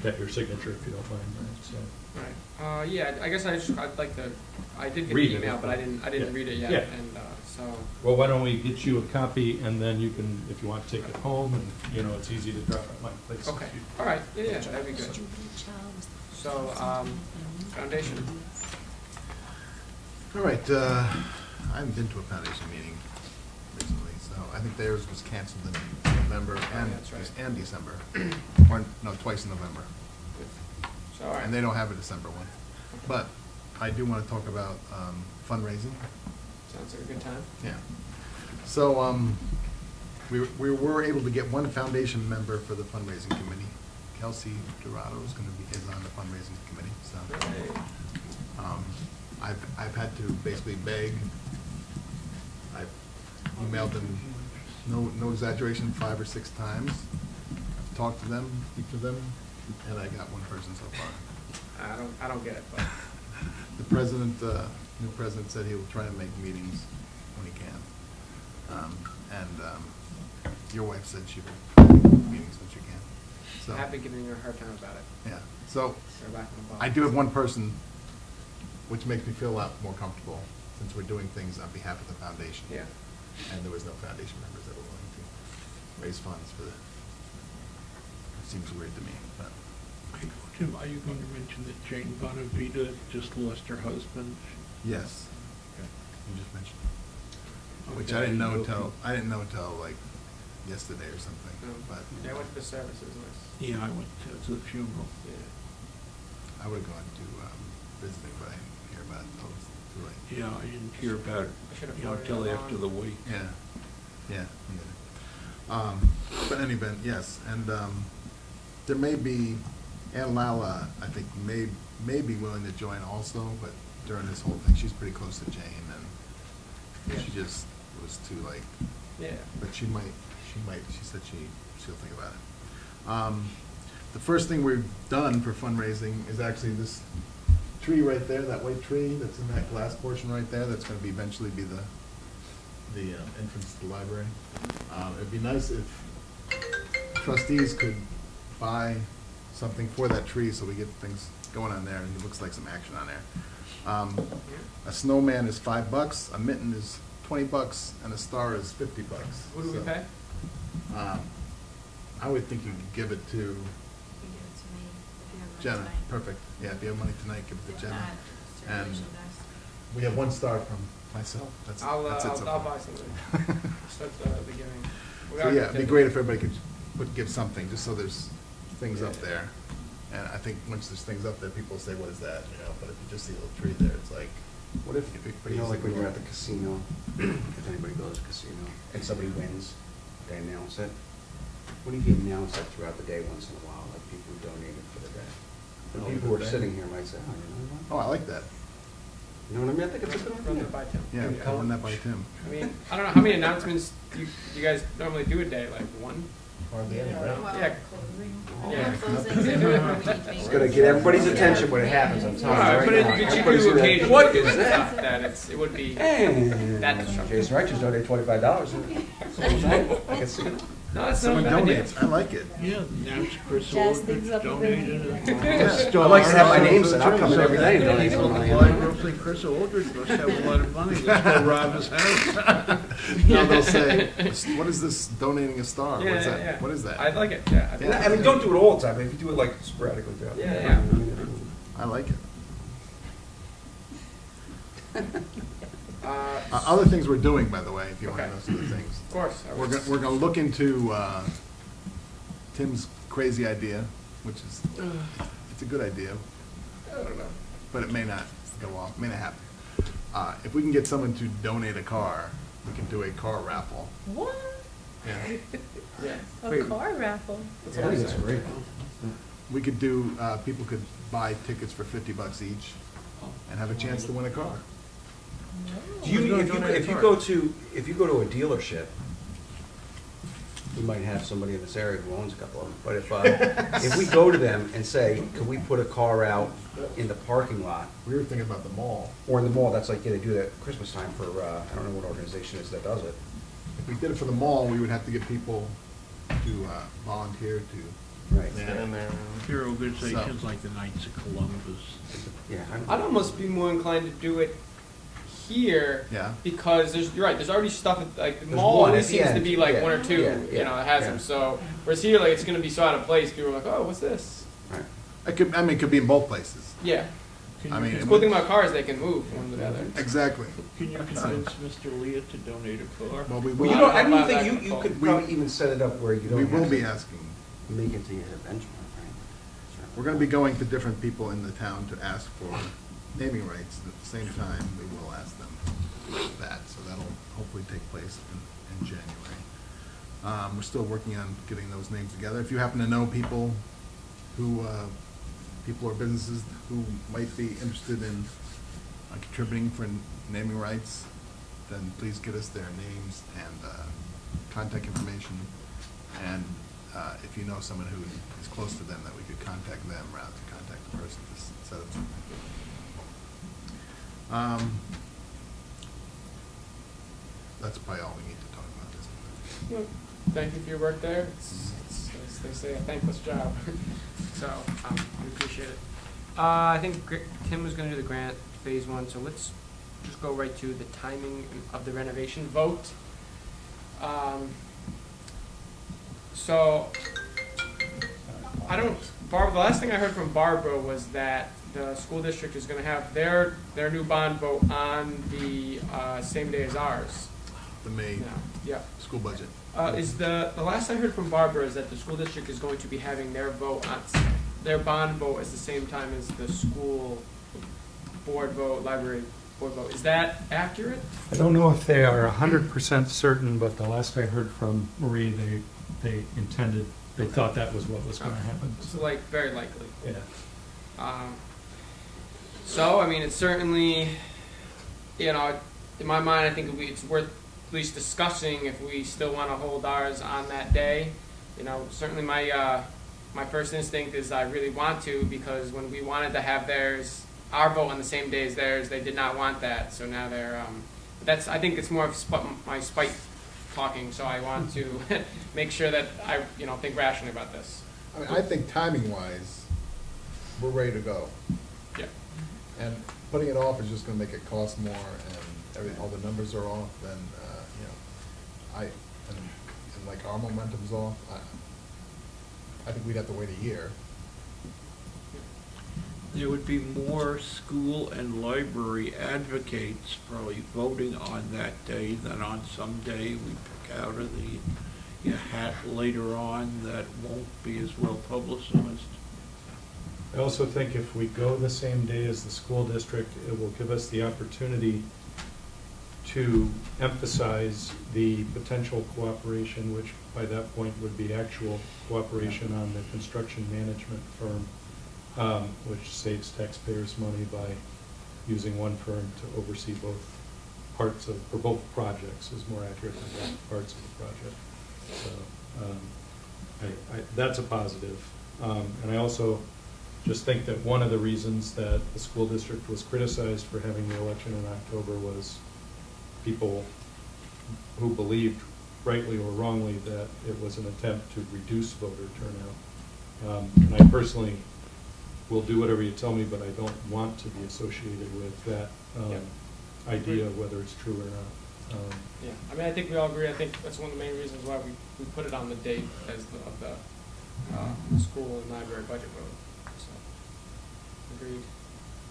get your signature if you don't mind, right? So. Right. Yeah, I guess I'd like to, I did get Read the it. email, but I didn't Yeah. read it yet, Yeah. and so. Well, why don't we get you a copy, and then you can, if you want to take it home, and, it's easy to drop at my place. Okay, all right, yeah, that'd be good. So, foundation. All right, I haven't been to a foundation meeting recently, so I think theirs was canceled in November and, that's right. and December. Or, no, twice in November. So, all right. And they don't have a December one. But I do want to talk about fundraising. Sounds like a good time. Yeah. So we were able to get one foundation member for the fundraising committee. Kelsey Dorado is on the fundraising committee. So I've had to basically beg. I've emailed them, no exaggeration, 5 or 6 times. I've talked to them, each of them, and I got one person so far. I don't get it, but. The president, new president said he will try to make meetings when he can. Your wife said she will make meetings when she can. So, I've been giving her a hard time about it. yeah, so They're back in the box. I do have one person, which makes me feel a lot more comfortable since we're doing things on behalf of the foundation. Yeah. And there was no foundation members that were willing to raise funds for the, it seems weird to me, but. Tim, are you going to mention that Jane Bonavita just lost her husband? Yes. Okay. You just mentioned it. Which Okay. I didn't know until like yesterday or something, but. Yeah, I went to the service, it was nice. Yeah, I went to the funeral. Yeah. I would've gone to, visiting, but I didn't hear about it until it was too late. Yeah, I didn't hear about it, I should've until forwarded it after along. the wake. Yeah. But in any event, yes, and, there may be, Ann Lala, I think, may be willing to join also, but during this whole thing, she's pretty close to Jane, and Yeah. she just was too like, Yeah. but she said she'll think about it. The first thing we've done for fundraising is actually this tree right there, that white tree that's in that glass portion right there, that's gonna eventually be the entrance to the library. It'd be nice if trustees could buy something for that tree so we get things going on there, and it looks like some action on there. A snowman is $5, a mitten is $20, and a star is $50. Who do we So, pay? I would think you could give it to You give it to me if you have money Jenna. tonight. Perfect. Yeah, if you have money tonight, give it to Jenna. Not And circulation dice. we have 1 star from myself. That's it so I'll far. buy something. Start the beginning. So yeah, it'd be great if everybody could give something, just so there's things up Yeah. there. And I think once there's things up there, people say, what is that, but if you just see a little tree there, it's like, What if, it'd be pretty you know, easy like to when you're go. at the casino, if anybody goes to the casino, and somebody wins, they announce it. What if you announce it throughout the day once in a while, like people who donated for the day? The Oh, people for who are the day? sitting here might say, oh, you know what? Oh, I like that. You know what I mean? I think it's a good Run idea. that by Tim. Yeah, I'll run that by Tim. I mean, I don't know, how many announcements do you guys normally do a day, like one? Hardly any, right? Well, Yeah. closing. Yeah. Closings everywhere we need It's gonna get everybody's attention when it happens, I'm telling you Alright, right but now. you Everybody's do gonna- occasionally What do is stuff that? that it would be And that disruptive. Jason Wright just donated $25. I can see it. No, that's not a Someone bad idea. donates, I like it. Yeah, now Chris Jazz Aldrich things up a bit. donated. Yeah. I'd like to have my name said, I'll come in every day and donate some money. Roughly, Chris Aldrich must have a lot of money, let's go rob his house. Now they'll say, what is this donating a star? Yeah, What's yeah, that? yeah. What is that? I like it, yeah. And I mean, don't do it all the time, but if you do it like sporadically, Yeah, yeah. I like it. Uh, Other things we're doing, by the way, if you want to Okay. know some of the things. Of course. We're gonna look into Tim's crazy idea, which is, it's a good idea. I don't know. But it may not go off, may not happen. If we can get someone to donate a car, we can do a car raffle. What? Yeah. Yeah. A car raffle? That's what I said. great. We could do, people could buy tickets for $50 each and have a chance to win a car. Do you, if you go to a dealership, we might have somebody in this area who owns a couple of them, but if we go to them and say, could we put a car out in the parking lot, We were thinking about the mall. or in the mall, that's like, yeah, they do that at Christmas time for, I don't know what organization it is that does it. If we did it for the mall, we would have to get people to volunteer to. Right. There are organizations like the Knights of Columbus. Yeah. I'd almost be more inclined to do it here. Yeah. Because you're right, there's already stuff, like, the There's mall one always at the seems to end, be like yeah, one or two, yeah, you know, that has yeah. them, so, whereas here, like, it's gonna be so out of place, people are like, oh, what's this? Right. It could be in both places. Yeah. I mean, The cool thing about cars, they can move one to the other. Exactly. Can you convince Mr. Leah to donate a car? Well, we Well, will, you don't, I Well, don't I'm think not you gonna could We- probably even set it up where you don't we have will to be asking. make it to your benchmark, right? We're gonna be going to different people in the town to ask for naming rights. At the same time, we will ask them that, so that'll hopefully take place in January. We're still working on getting those names together. If you happen to know people who, people or businesses who might be interested in contributing for naming rights, then please get us their names and contact information. And if you know someone who is close to them, that we could contact them rather than contact the person to set up something. That's probably all we need to talk about this. Well, thank you for your work there. As they say, a thankless job. So, we appreciate it. I think Tim was gonna do the grant phase one, so let's just go right to the timing of the renovation vote. So, Barbara, the last thing I heard from Barbara was that the school district is gonna have their new bond vote on the, same day as ours. The May Yeah, yeah. school budget. Is the last I heard from Barbara is that the school district is going to be having their vote on, their bond vote at the same time as the school board vote, library board vote. Is that accurate? I don't know if they are 100% certain, but the last I heard from Marie, they intended, they thought that was what was going to happen. So like, very likely. Yeah. So, I mean, it's certainly, you know, in my mind, I think it's worth at least discussing if we still want to hold ours on that day. You know, certainly my first instinct is I really want to, because when we wanted to have our vote on the same day as theirs, they did not want that. So now they're, I think it's more of my spite talking, so I want to make sure that I, think rationally about this. I mean, I think timing-wise, we're ready to go. Yeah. And putting it off is just gonna make it cost more, and all the numbers are off, then, and like our momentum's off, I think we'd have to wait a year. There would be more school and library advocates probably voting on that day than on some day we pick out of the hat later on that won't be as well publicized. I also think if we go the same day as the school district, it will give us the opportunity to emphasize the potential cooperation, which by that point would be actual cooperation on the construction management firm, which saves taxpayers money by using one firm to oversee both projects, is more accurate than both parts of the project. So that's a positive. And I also just think that one of the reasons that the school district was criticized for having the election in October was people who believed, rightly or wrongly, that it was an attempt to reduce voter turnout. And I personally will do whatever you tell me, but I don't want to be associated with that idea, whether it's true or not. Yeah, I mean, I think we all agree. I think that's one of the main reasons why we put it on the date of the school and library budget vote. So, agreed.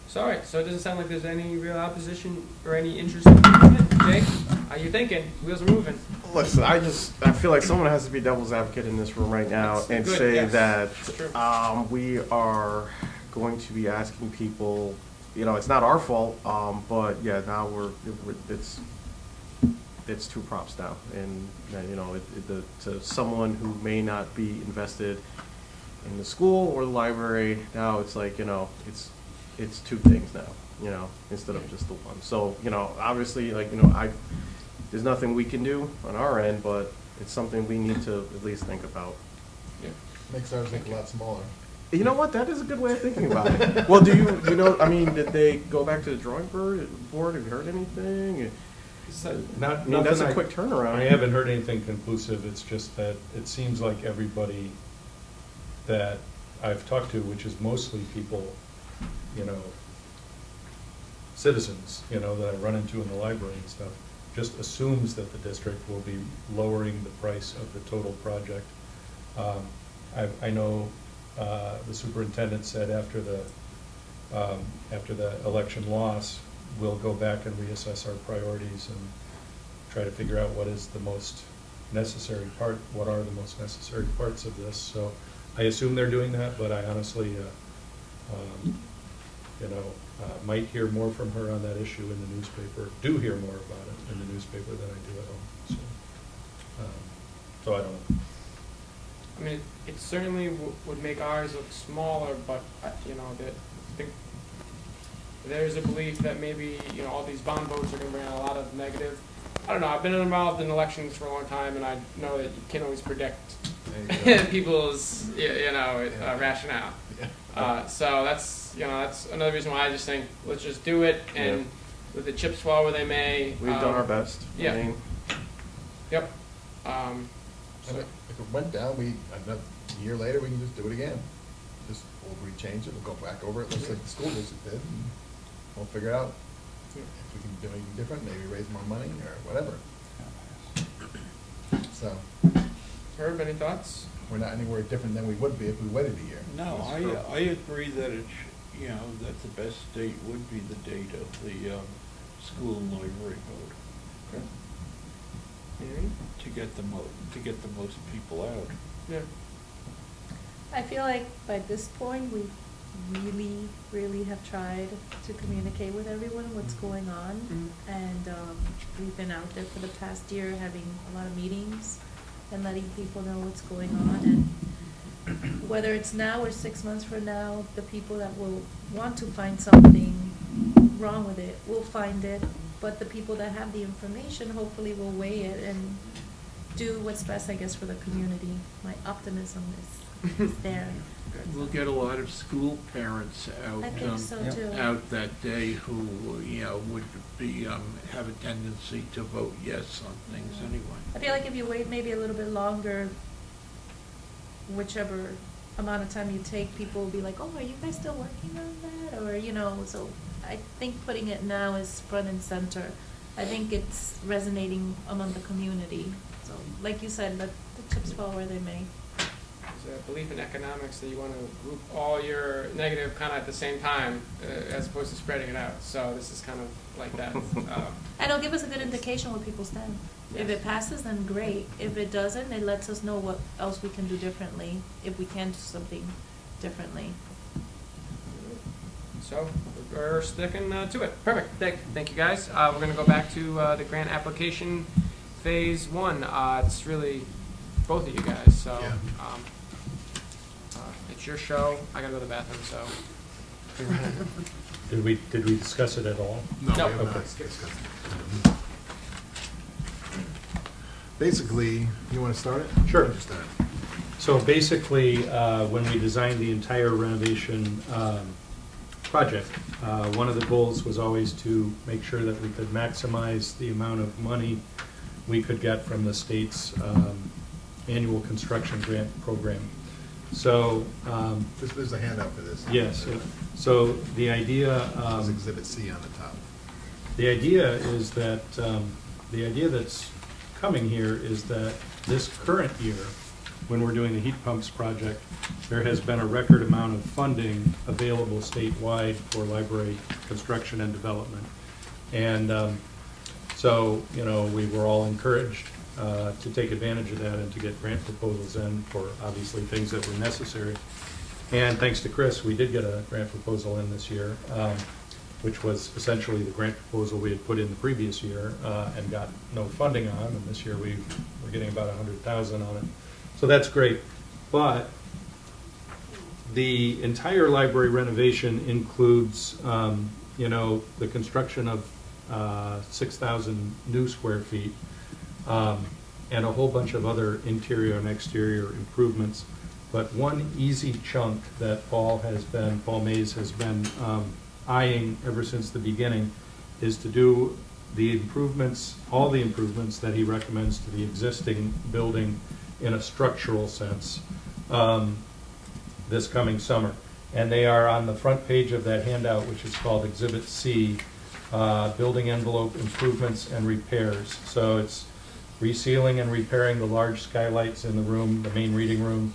So, all right. So it doesn't sound like there's any real opposition or any interest in doing it. Jake? How you thinking? Wheels are moving. Listen, I feel like someone has to be devil's advocate in this room right now That's and good, say yes. that True. we are going to be asking people, it's not our fault, but yeah, now it's two props now. And, to someone who may not be invested in the school or the library, now it's like, it's two things now, instead of just the one. So, obviously, there's nothing we can do on our end, but it's something we need to at least think about. Yeah. Makes ours look a lot smaller. You know what? That is a good way of thinking about it. Well, did they go back to the drawing board? Have you heard anything? That's a quick turnaround. I haven't heard anything conclusive. It's just that it seems like everybody that I've talked to, which is mostly people, citizens, that I run into in the library and stuff, just assumes that the district will be lowering the price of the total project. I know the superintendent said after the election loss, we'll go back and reassess our priorities and try to figure out what are the most necessary parts of this. So I assume they're doing that, but I honestly, might hear more from her on that issue in the newspaper, do hear more about it in the newspaper than I do at home. So I don't know. I mean, it certainly would make ours look smaller, but, that I think there's a belief that maybe, all these bond votes are gonna bring out a lot of negative. I don't know, I've been involved in elections for a long time, and I know that you can't always predict people's, rationale. So that's another reason why I just think, let's just do it, and let the chips fall where they may. We've done our best. Yeah. Yep. If it went down, a year later, we can just do it again. We'll rechange it, we'll go back over it, just like the school district did, and we'll figure out if we can do anything different, maybe raise more money or whatever. So, Herb, any thoughts? we're not anywhere different than we would be if we waited a year. No, I agree that that the best date would be the date of the school and library vote. Okay. Mary? To get the most people out. Yeah. I feel like by this point, we really have tried to communicate with everyone what's going on. And we've been out there for the past year having a lot of meetings and letting people know what's going on. And whether it's now or 6 months from now, the people that will want to find something wrong with it will find it. But the people that have the information hopefully will weigh it and do what's best, I guess, for the community. My optimism is there. We'll get a lot of school parents out. I think so too. Out that day who, would be, have a tendency to vote yes on things anyway. I feel like if you wait maybe a little bit longer, whichever amount of time you take, people will be like, oh, are you guys still working on that? Or, so I think putting it now is front and center. I think it's resonating among the community. So like you said, let the chips fall where they may. There's a belief in economics that you want to group all your negative kind of at the same time, as opposed to spreading it out. So this is kind of like that. And it'll give us a good indication where people stand. If it passes, then great. If it doesn't, it lets us know what else we can do differently, if we can do something differently. So we're sticking to it. Perfect. Thank you, guys. We're going to go back to the grant application phase 1. It's really both of you guys. So it's your show. I got to go to the bathroom. So. Did we discuss it at all? No, No. we have not Okay. discussed it. Basically, you want to start it? Sure. You start it. So basically, when we designed the entire renovation project, one of the goals was always to make sure that we could maximize the amount of money we could get from the state's annual construction grant program. So, There's a handout for this. yes, so the idea. There's Exhibit C on the top. The idea is that, the idea that's coming here is that this current year, when we're doing the heat pumps project, there has been a record amount of funding available statewide for library construction and development. And So, you know, we were all encouraged to take advantage of that and to get grant proposals in for obviously things that were necessary. And thanks to Chris, we did get a grant proposal in this year, which was essentially the grant proposal we had put in the previous year and got no funding on. And this year we're getting about $100,000 on it. So that's great. But the entire library renovation includes, you know, the construction of 6,000 new square feet, and a whole bunch of other interior and exterior improvements. But one easy chunk that Paul Mays has been eyeing ever since the beginning is to do the improvements, all the improvements that he recommends to the existing building in a structural sense this coming summer. And they are on the front page of that handout, which is called Exhibit C, Building Envelope Improvements and Repairs. So it's resealing and repairing the large skylights in the room, the main reading room,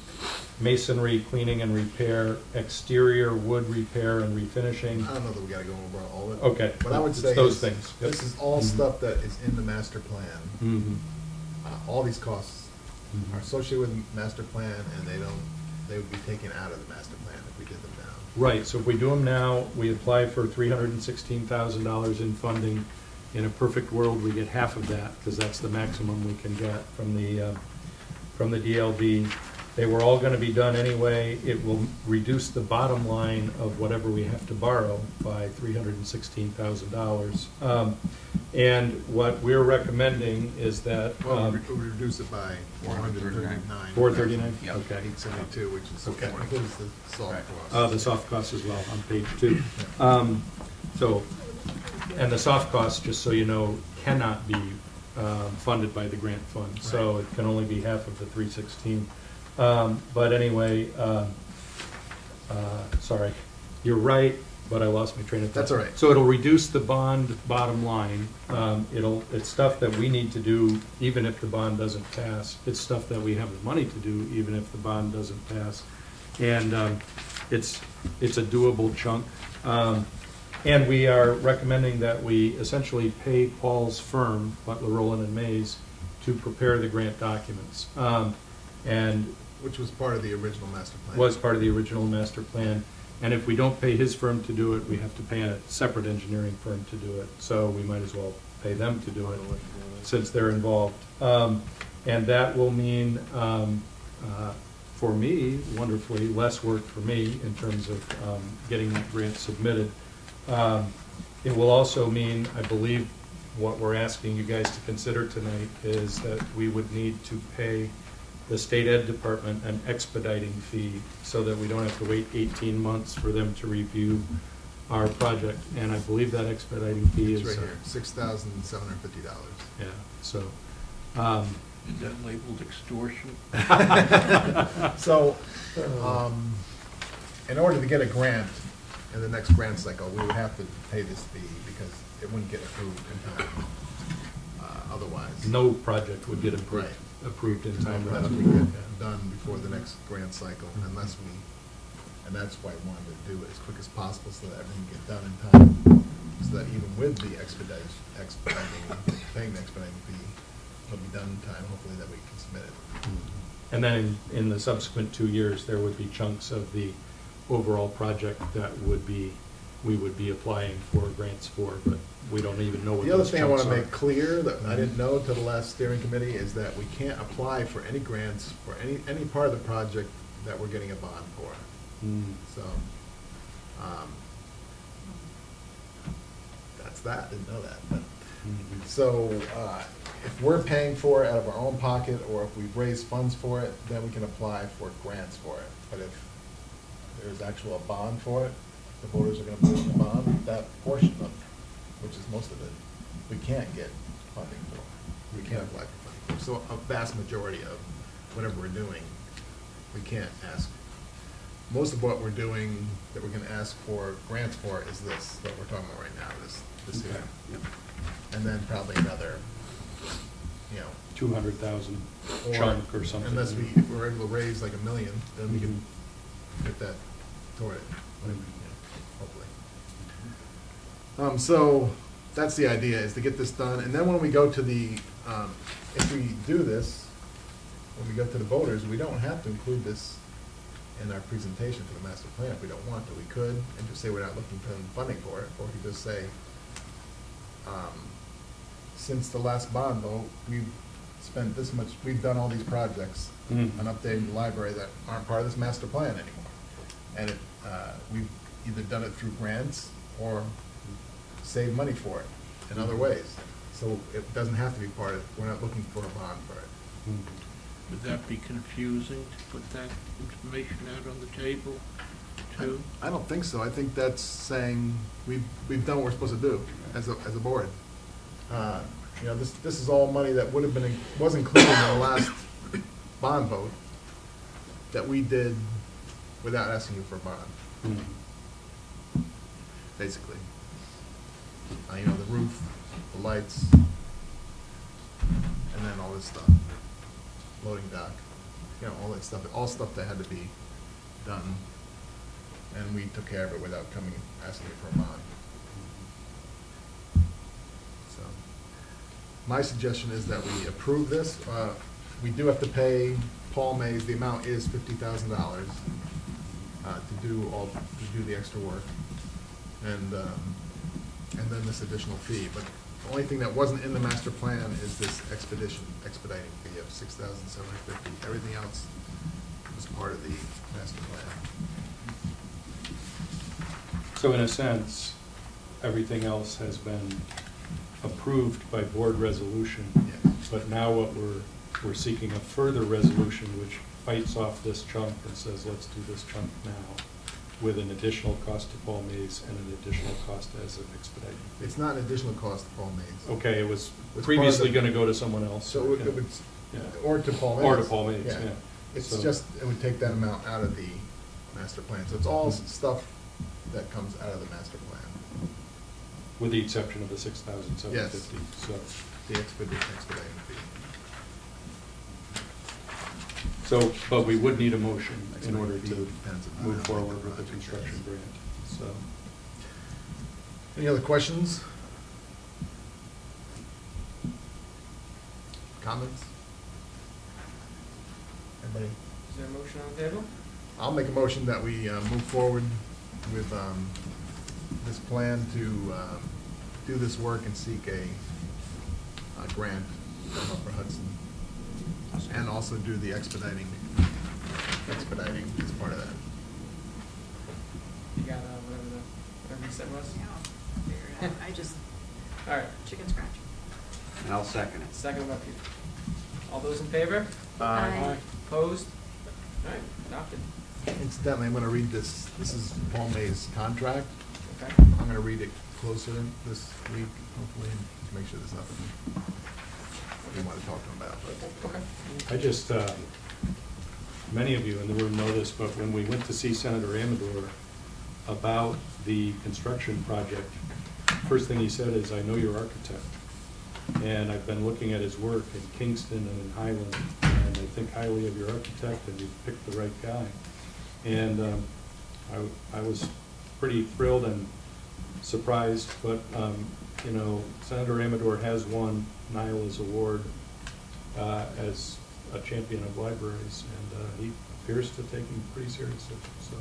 masonry, cleaning and repair, exterior wood repair and refinishing. I don't know that we gotta go over all of it. Okay. What I would It's say those is, things. Yep. this is all Mhm. stuff that is in the master plan. Mhm. All these costs Mhm. are associated with the master plan, and they would be taken out of the master plan if we did them now. Right, so if we do them now, we apply for $316,000 in funding. In a perfect world, we get half of that, because that's the maximum we can get from the DLB. They were all gonna be done anyway. It will reduce the bottom line of whatever we have to borrow by $316,000. And what we're recommending is that. Well, we would reduce it by 439. 439? Yep. Okay. 872, which is, Okay. includes the soft cost. The soft costs as well, on page 2. So, and the soft costs, just so you know, cannot be funded by the grant fund. So it can only be half of the 316. But anyway, sorry, you're right, but I lost my train of thought. That's all right. So it'll reduce the bond bottom line. It's stuff that we need to do even if the bond doesn't pass. It's stuff that we have the money to do even if the bond doesn't pass. And it's a doable chunk. And we are recommending that we essentially pay Paul's firm, Butler, Rowland and Mays, to prepare the grant documents. And Which was part of the original master plan. was part of the original master plan. And if we don't pay his firm to do it, we have to pay a separate engineering firm to do it. So we might as well pay them to do it since they're involved. And that will mean, for me, wonderfully, less work for me in terms of getting that grant submitted. It will also mean, I believe, what we're asking you guys to consider tonight is that we would need to pay the state ed department an expediting fee so that we don't have to wait 18 months for them to review our project. And I believe that expediting fee It's is. right here, $6,750. Yeah, so. Is that labeled extortion? So, in order to get a grant in the next grant cycle, we would have to pay this fee because it wouldn't get approved in time. Otherwise. No project would get Right. approved in time. Unless we get done before the next grant cycle, unless we, and that's why I wanted to do it as quick as possible so that everything get done in time. So that even with the paying the expediting fee, it'll be done in time, hopefully that we can submit it. And then in the subsequent 2 years, there would be chunks of the overall project that we would be applying for grants for, but we don't even know what The other those thing I want chunks to are. make clear that I didn't know until the last steering committee is that we can't apply for any grants for any part of the project that we're getting a bond for. So, that's that, didn't know that, but. So, if we're paying for it out of our own pocket, or if we've raised funds for it, then we can apply for grants for it. But if there's actual bond for it, the voters are gonna put in the bond, that portion of, which is most of it, we can't get funding for. We can't apply for funding for. So a vast majority of whatever we're doing, we can't ask. Most of what we're doing that we're gonna ask for grants for is this, what we're talking about right now, this here. And then probably another, 200,000 chunk or something. Unless if we're able to raise like $1 million, then we can get that toward it, hopefully. So, that's the idea, is to get this done, and then when we go to the, if we do this, when we go to the voters, we don't have to include this in our presentation for the master plan if we don't want to. We could, and just say we're not looking for funding for it, or we could just say, since the last bond vote, we've spent this much, we've done all these projects on updating the library that aren't part of this master plan anymore. And we've either done it through grants or saved money for it in other ways. So it doesn't have to be part of, we're not looking for a bond for it. Would that be confusing to put that information out on the table too? I don't think so. I think that's saying we've done what we're supposed to do as a board. You know, this is all money that would have been, was included in the last bond vote that we did without asking you for a bond, basically. You know, the roof, the lights, and then all this stuff. Loading dock, you know, all that stuff, all stuff that had to be done. And we took care of it without asking you for a bond. So, my suggestion is that we approve this. We do have to pay Paul Mays, the amount is $50,000 to do the extra work. And then this additional fee. But the only thing that wasn't in the master plan is this expediting fee of $6,750. Everything else was part of the master plan. So in a sense, everything else has been approved by board resolution. Yes. But now what we're seeking a further resolution which bites off this chunk and says, let's do this chunk now, with an additional cost to Paul Mays and an additional cost as an expediting fee. It's not an additional cost to Paul Mays. Okay, it was It's previously part of the- going to go to someone else. So it yeah. would, Yeah. or to Paul Mays. Or to Paul Mays, yeah. It's So- just, it would take that amount out of the master plan. So it's all stuff that comes out of the master plan. With the exception of the $6,750. So, The expediting fee. but we would need a motion in order to Expediting fee depends on move how big forward the with the project construction is. grant, so. Any other questions? Comments? Anybody? Is there a motion on the table? I'll make a motion that we move forward with this plan to do this work and seek a grant from Upper Hudson. And also do the expediting as part of that. You got whatever you said was? Yeah, I'll figure it out. I just, All right, chicken scratch. And I'll second it. second by Peter. All those in favor? Aye. Opposed? All right, adopted. Incidentally, I'm gonna read this, this is Paul May's contract. Okay. I'm gonna read it closer this week, hopefully, to make sure there's nothing we wanna talk to him about, but. Okay. I just, many of you in the room know this, but when we went to see Senator Amador about the construction project, first thing he said is, I know your architect. And I've been looking at his work in Kingston and in Highland, and I think highly of your architect, and you've picked the right guy. And I was pretty thrilled and surprised, but, you know, Senator Amador has won Nyla's award as a champion of libraries, and he appears to take him pretty seriously. So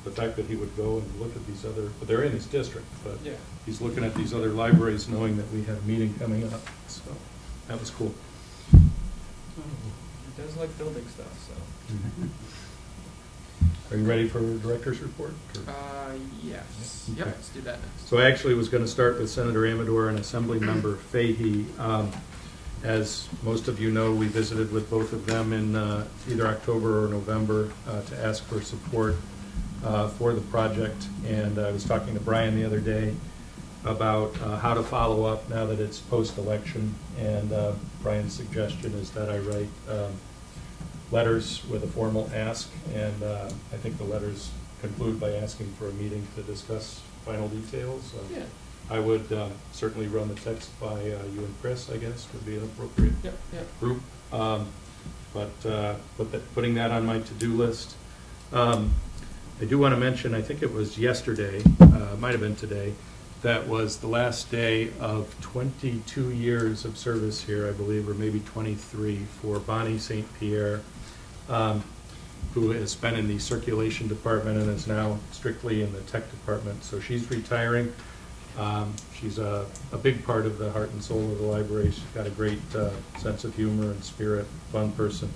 the fact that he would go and look at these other, but they're in his district, but Yeah. he's looking at these other libraries knowing that we have a meeting coming up, so that was cool. He does like building stuff, so. Are you ready for the director's report? or- Yes. Okay. Yep, let's do that next. So I actually was going to start with Senator Amador and Assembly Member Fahey. As most of you know, we visited with both of them in either October or November to ask for support for the project. And I was talking to Brian the other day about how to follow up now that it's post-election. And Brian's suggestion is that I write letters with a formal ask, and I think the letters conclude by asking for a meeting to discuss final details. Yeah. I would certainly run the text by you and Chris, I guess, would be an appropriate Yep, yep. group. Putting that on my to-do list. I do want to mention, I think it was yesterday, might have been today, that was the last day of 22 years of service here, I believe, or maybe 23, for Bonnie St. Pierre, who has been in the circulation department and is now strictly in the tech department. So she's retiring. She's a big part of the heart and soul of the library. She's got a great sense of humor and spirit, fun person.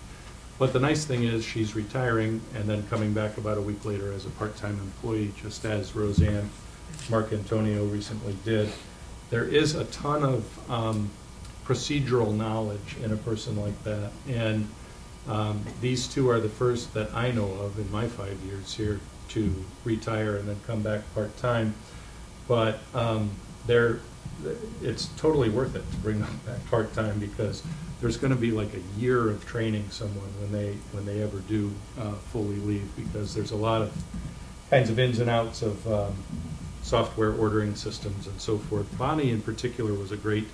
But the nice thing is she's retiring and then coming back about a week later as a part-time employee, just as Roseanne Marcantonio recently did. There is a ton of procedural knowledge in a person like that, and these two are the first that I know of in my 5 years here to retire and then come back part-time. But it's totally worth it to bring them back part-time, because there's going to be like a year of training someone when they ever do fully leave, because there's a lot of kinds of ins and outs of software ordering systems and so forth. Bonnie in particular was a great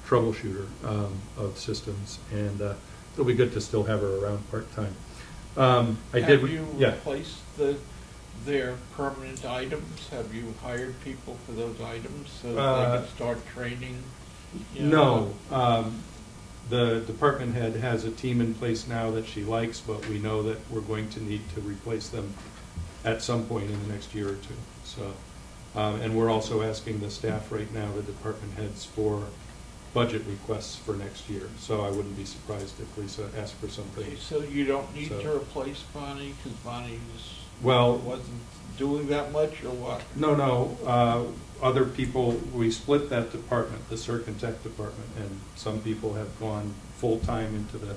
troubleshooter of systems, and it'll be good to still have her around part-time. Have you replaced their permanent items? Have you hired people for those items so that they can start training? No. The department head has a team in place now that she likes, but we know that we're going to need to replace them at some point in the next year or two. So, and we're also asking the staff right now, the department heads, for budget requests for next year. So I wouldn't be surprised if Lisa asked for something. Okay, so you don't need to replace Bonnie because Bonnie wasn't doing that much, or what? No. Other people, we split that department, the Circ and Tech department, and some people have gone full-time into the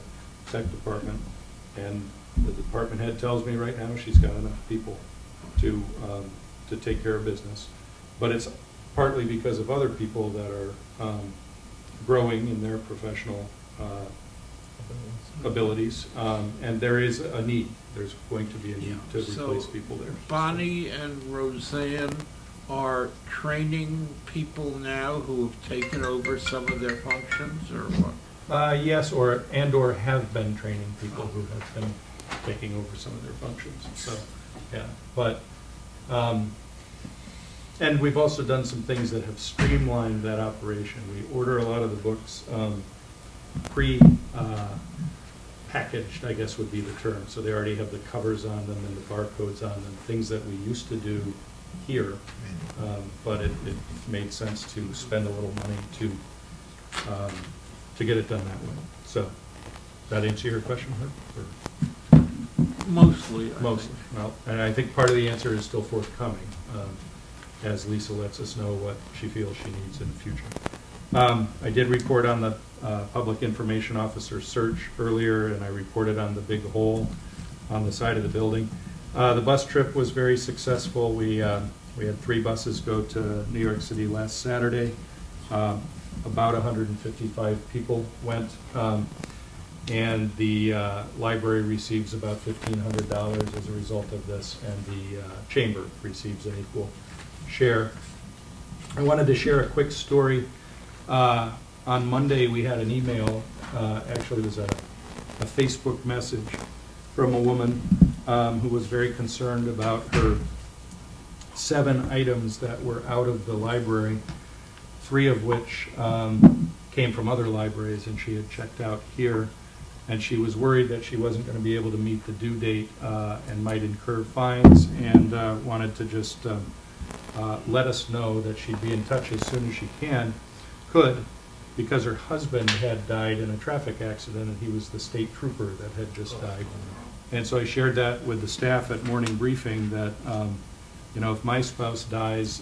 tech department, and the department head tells me right now she's got enough people to take care of business. But it's partly because of other people that are growing in their professional abilities, and there is a need. There's going to be a need to replace people there. Bonnie and Roseanne are training people now who have taken over some of their functions, or what? Yes, or have been training people who have been taking over some of their functions. So, yeah, but and we've also done some things that have streamlined that operation. We order a lot of the books packaged, I guess would be the term. So they already have the covers on them and the barcodes on them, things that we used to do here, but it made sense to spend a little money to get it done that way. So, does that answer your question, Herb? Mostly. Mostly. Well, and I think part of the answer is still forthcoming, as Lisa lets us know what she feels she needs in the future. I did report on the Public Information Officer search earlier, and I reported on the big hole on the side of the building. The bus trip was very successful. We had 3 buses go to New York City last Saturday. About 155 people went, and the library receives about $1,500 as a result of this, and the chamber receives an equal share. I wanted to share a quick story. On Monday, we had an email, actually it was a Facebook message from a woman who was very concerned about her 7 items that were out of the library, 3 of which came from other libraries, and she had checked out here. And she was worried that she wasn't going to be able to meet the due date and might incur fines, and wanted to just let us know that she'd be in touch as soon as she could, because her husband had died in a traffic accident, and he was the state trooper that had just died. And so I shared that with the staff at morning briefing, that if my spouse dies,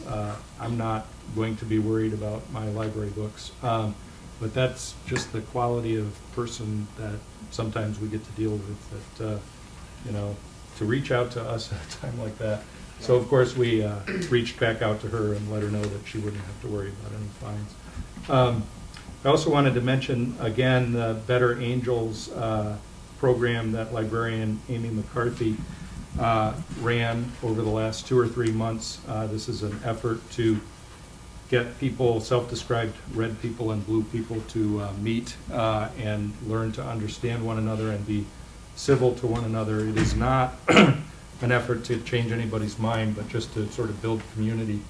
I'm not going to be worried about my library books. But that's just the quality of person that sometimes we get to deal with, that, to reach out to us at a time like that. So, of course, we reached back out to her and let her know that she wouldn't have to worry about any fines. I also wanted to mention, again, the Better Angels program that librarian Amy McCarthy ran over the last 2 or 3 months. This is an effort to get people, self-described red people and blue people, to meet and learn to understand one another and be civil to one another. It is not an effort to change anybody's mind, but just to sort of build community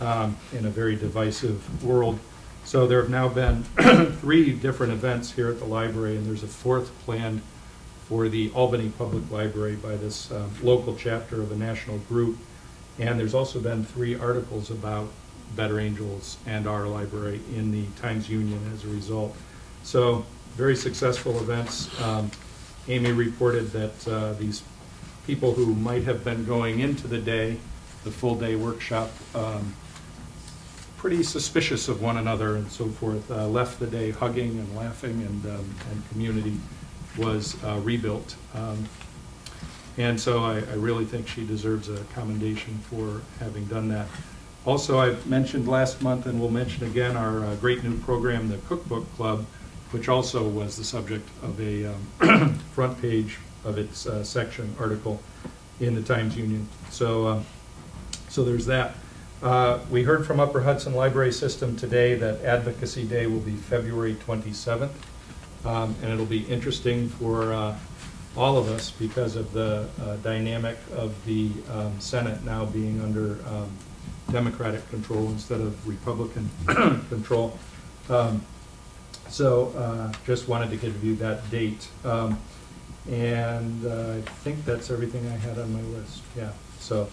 in a very divisive world. So there have now been 3 different events here at the library, and there's a 4th planned for the Albany Public Library by this local chapter of a national group. And there's also been 3 articles about Better Angels and our library in the Times-Union as a result. So very successful events. Amy reported that these people who might have been going into the day, the full-day workshop, pretty suspicious of one another and so forth, left the day hugging and laughing, and community was rebuilt. And so I really think she deserves a commendation for having done that. Also, I mentioned last month, and we'll mention again, our great new program, the Cookbook Club, which also was the subject of a front page of its section article in the Times-Union. So there's that. We heard from Upper Hudson Library System today that Advocacy Day will be February 27th, and it'll be interesting for all of us because of the dynamic of the Senate now being under Democratic control instead of Republican control. So just wanted to give you that date. And I think that's everything I had on my list. Yeah. So,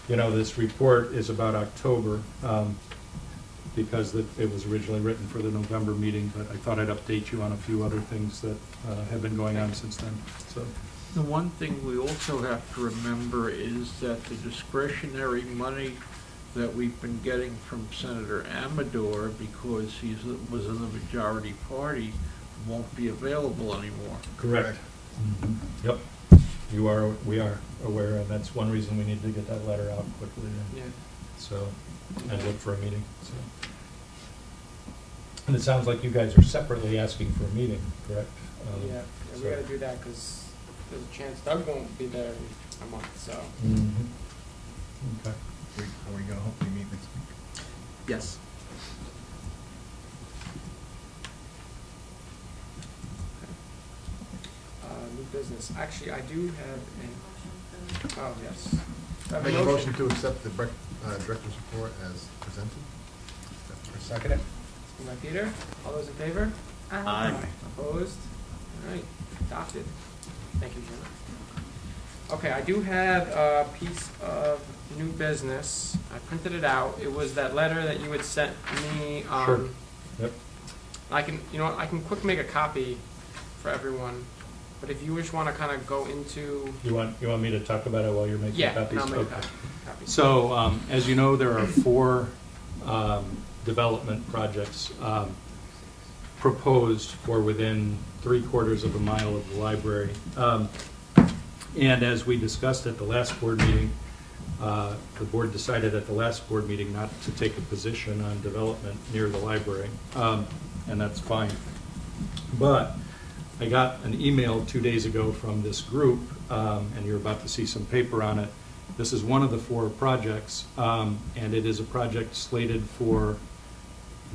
you know, this report is about October because it was originally written for the November meeting, but I thought I'd update you on a few other things that have been going on since then. So. The one thing we also have to remember is that the discretionary money that we've been getting from Senator Amador, because he was in the majority party, won't be available anymore. Correct. Mm-hmm. Yep. We are aware, and that's one reason we need to get that letter out quickly. And, Yeah. so, and look for a meeting. So. And it sounds like you guys are separately asking for a meeting, correct? Yeah, we so. gotta do that because there's a chance Doug won't be there in a month, so. Mm-hmm. Okay. Are we gonna hopefully meet next week? Yes. New business. Actually, I do have an, oh, yes. I have Make a motion to accept the director's report as presented. Second it. Moved by Peter. All those in favor? Aye. Opposed? All right, adopted. Thank you, Jim. Okay, I do have a piece of new business. I printed it out. It was that letter that you had sent me. Sure. Yep. I can, you know what, I can quick make a copy for everyone. But if you just want to kind of go into. You want me to talk about it while you're making copies? Yeah, I'll make okay. copies. So, as you know, there are 4 development projects proposed for within 3/4 of a mile of the library. And as we discussed at the last board meeting, the board decided at the last board meeting not to take a position on development near the library, and that's fine. But I got an email 2 days ago from this group, and you're about to see some paper on it. This is one of the 4 projects, and it is a project slated for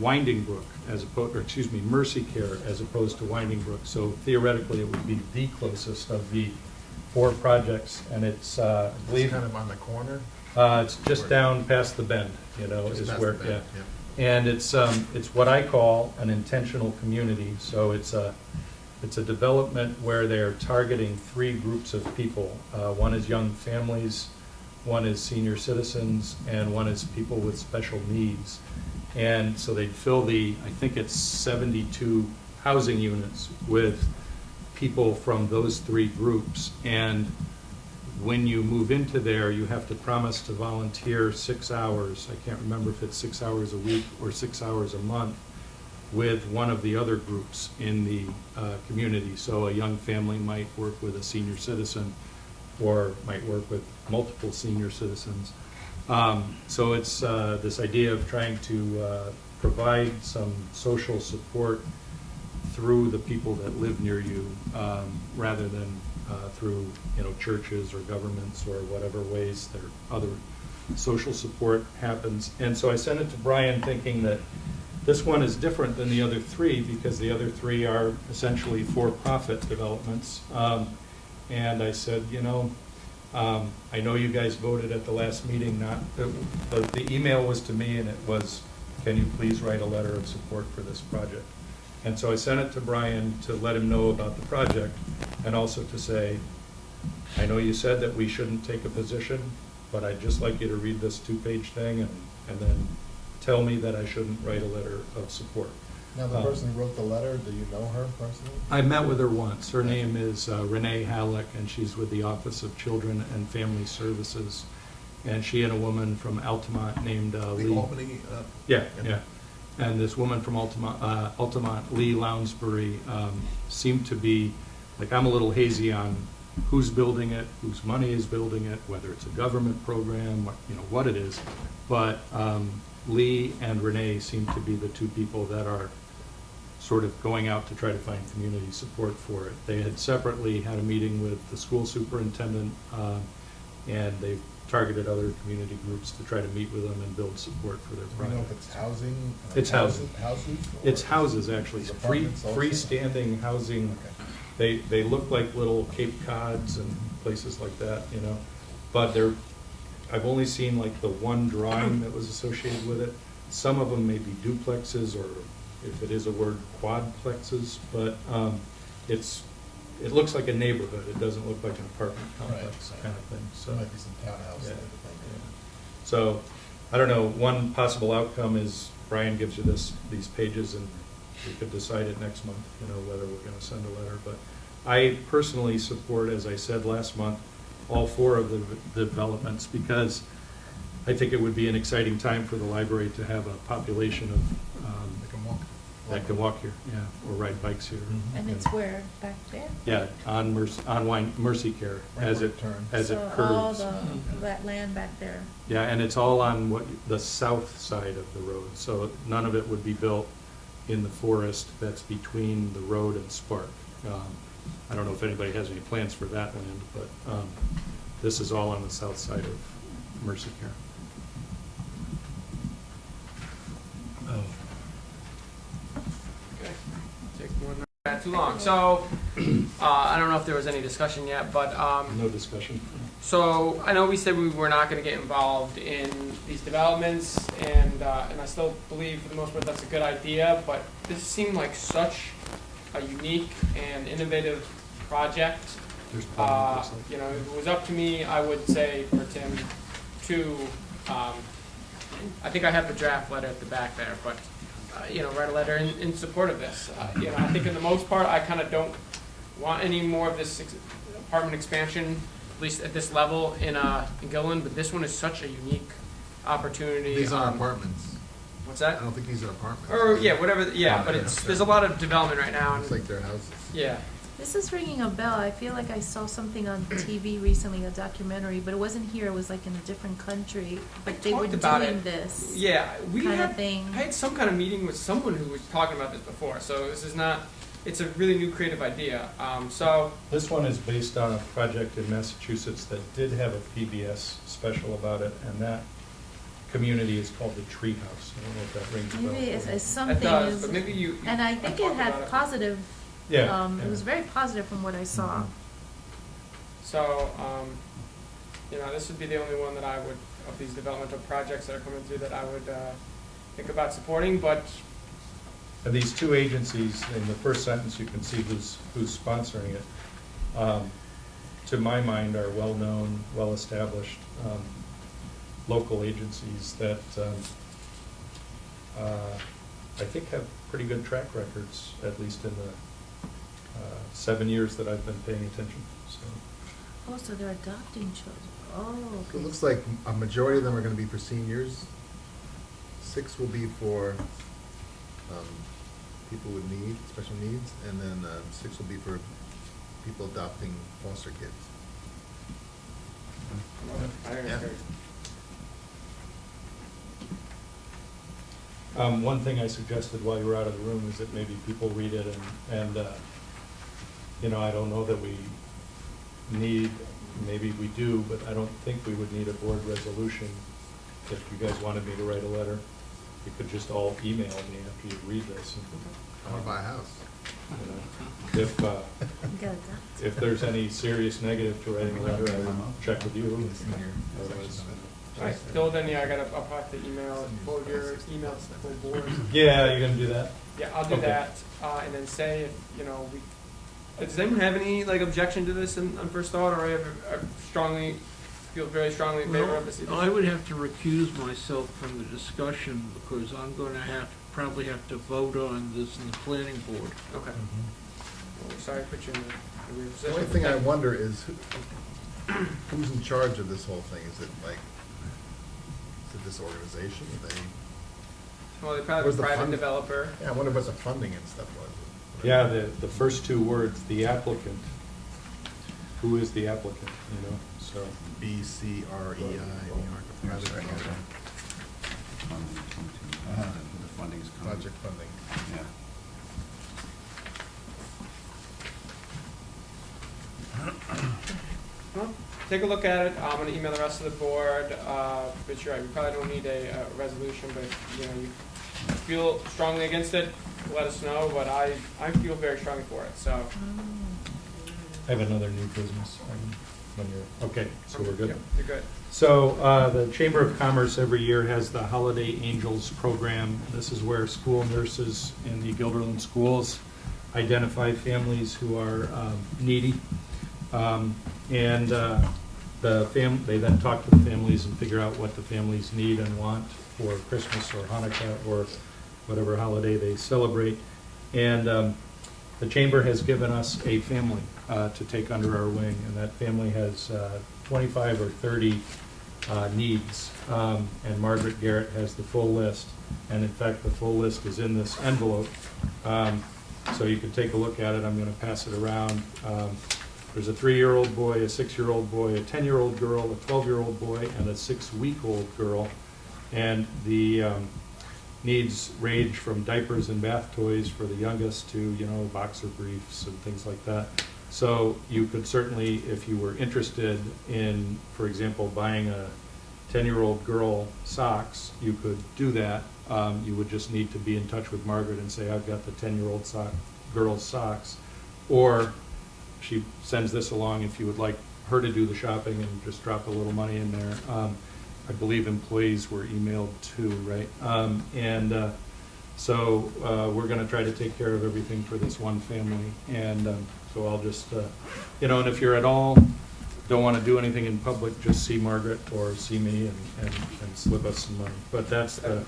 Winding Brook, Mercy Care, as opposed to Winding Brook. So theoretically, it would be the closest of the 4 projects, and it's, I believe, It's kind of on the corner. it's just down past the bend, you know, Just is past where, the bend, yeah. And it's what I call an intentional community. So it's a development where they're targeting 3 groups of people. One is young families, one is senior citizens, and one is people with special needs. And so they'd fill I think it's 72 housing units with people from those 3 groups. And when you move into there, you have to promise to volunteer 6 hours. I can't remember if it's 6 hours a week or 6 hours a month with one of the other groups in the community. So a young family might work with a senior citizen or might work with multiple senior citizens. So it's this idea of trying to provide some social support through the people that live near you, rather than through churches or governments or whatever ways their other social support happens. And so I sent it to Brian thinking that this one is different than the other 3 because the other 3 are essentially for-profit developments. And I said, I know you guys voted at the last meeting not, the email was to me and it was, can you please write a letter of support for this project? And so I sent it to Brian to let him know about the project and also to say, I know you said that we shouldn't take a position, but I'd just like you to read this 2-page thing and then tell me that I shouldn't write a letter of support. Now, the person who wrote the letter, do you know her personally? I met with her once. Her name is Renee Halleck, and she's with the Office of Children and Family Services. And she and a woman from Altamont named Lee. The Albany, Yeah, yeah. And this woman from Altamont, Lee Lounsbury, seemed to be, like, I'm a little hazy on who's building it, whose money is building it, whether it's a government program, you know, what it is. But Lee and Renee seem to be the two people that are sort of going out to try to find community support for it. They had separately had a meeting with the school superintendent, and they've targeted other community groups to try to meet with them and build support for their Do we project. know if it's housing? It's housing. Houses? or It's houses, actually, is it free, apartments also? freestanding housing. They look like little Cape Cods and places like that, you know, but I've only seen like the one drawing that was associated with it. Some of them may be duplexes, or if it is a word, quadplexes, but it looks like a neighborhood. It doesn't look like an apartment complex kind of thing, so. There might be some townhouse Yeah, type of thing. yeah. So, I don't know, one possible outcome is Brian gives you these pages and we could decide it next month, you know, whether we're gonna send a letter. But I personally support, as I said last month, all 4 of the developments, because I think it would be an exciting time for the library to have a population of, They can walk. that can walk here, yeah, or ride bikes here. And it's where, back there? Yeah, on Mercy Care, Right as where it, it turns. as it So all curves. that land back there. Yeah, and it's all on the south side of the road, so none of it would be built in the forest that's between the road and Spark. I don't know if anybody has any plans for that land, but this is all on the south side of Mercy Care. Okay, take one, not too long. So, I don't know if there was any discussion yet, but, No discussion. so I know we said we were not gonna get involved in these developments, and I still believe for the most part that's a good idea, but this seemed like such a unique and innovative project. There's probably, looks like. You know, if it was up to me, I would say for Tim to, I think I have the draft letter at the back there, but, you know, write a letter in support of this. You know, I think in the most part, I kind of don't want any more of this apartment expansion, at least at this level in Gilliland, but this one is such a unique opportunity. These aren't apartments. What's I that? don't think these are apartments. Or, yeah, whatever, yeah, but Yeah. there's a lot of development right now, Looks and, like their houses. yeah. This is ringing a bell. I feel like I saw something on TV recently, a documentary, but it wasn't here. It was like in a different country. But they were talked about doing it. this. Yeah, we kind of had, thing. I had some kind of meeting with someone who was talking about this before, so this is not, it's a really new creative idea. So, This one is based on a project in Massachusetts that did have a PBS special about it, and that community is called the Tree House. I don't know if that rings a bell. Maybe it's it something. does, is- but maybe you. And I think it talked about had positive. Yeah. It was very positive from what I saw. Mhm. So, you know, this would be the only one that I would, of these developmental projects that are coming through, that I would think about supporting, but And these 2 agencies, in the first sentence, you can see who's sponsoring it. To my mind, are well-known, well-established local agencies that I think have pretty good track records, at least in the 7 years that I've been paying attention, so. Oh, so they're adopting children. Oh, It okay. looks like a majority of them are gonna be for seniors. 6 will be for, people with special needs, and then, 6 will be for people adopting foster kids. I think Yeah. it's great. One thing I suggested while you were out of the room is that maybe people read it and you know, I don't know that we need, maybe we do, but I don't think we would need a board resolution. If you guys wanted me to write a letter, you could just all email me after you read this. I wanna buy a house. If, Good. if there's any serious negative to writing a letter, I will check with you. Otherwise, All right, till then, yeah, I'll have to forward your email to the full board. yeah, you're gonna do that? Yeah, I'll do Okay. that, and then say, if, does anyone have any, objection to this on first thought, or I feel very strongly in favor of this? I would have to recuse myself from the discussion because I'm going to probably have to vote on this in the planning board. Okay. Well, sorry to put you in the weird The position. only thing I wonder is who's in charge of this whole thing? Is it this organization? Are they? Well, they probably Where's have a the private fund? developer. Yeah, I wonder what the funding and stuff was. Yeah, the first two words, the applicant. Who is the applicant, so. BCREI, New York Private Developer. The funding's coming. Project funding. Yeah. Well, take a look at it. I'm gonna email the rest of the board. But you're right, we probably don't need a resolution, but you feel strongly against it, let us know. But I feel very strongly for it. So I have another new business. When you're, okay, so we're good. Yep, you're good. So the Chamber of Commerce every year has the Holiday Angels program. This is where school nurses in the Guilderland schools identify families who are needy. They then talk to the families and figure out what the families need and want for Christmas or Hanukkah or whatever holiday they celebrate. And the Chamber has given us a family to take under our wing, and that family has 25 or 30 needs, and Margaret Garrett has the full list, and in fact the full list is in this envelope, so you can take a look at it. I'm going to pass it around. There's a 3-year-old boy, a 6-year-old boy, a 10-year-old girl, a 12-year-old boy, and a 6-week-old girl, and the needs range from diapers and bath toys for the youngest to boxer briefs and things like that. So you could certainly, if you were interested in, for example, buying a 10-year-old girl socks, you could do that. You would just need to be in touch with Margaret and say, I've got the 10-year-old girl's socks. Or she sends this along if you would like her to do the shopping and just drop a little money in there. I believe employees were emailed too, right? So we're going to try to take care of everything for this one family. And so I'll just, and if you're at all don't want to do anything in public, just see Margaret or see me and slip us some money. But that's the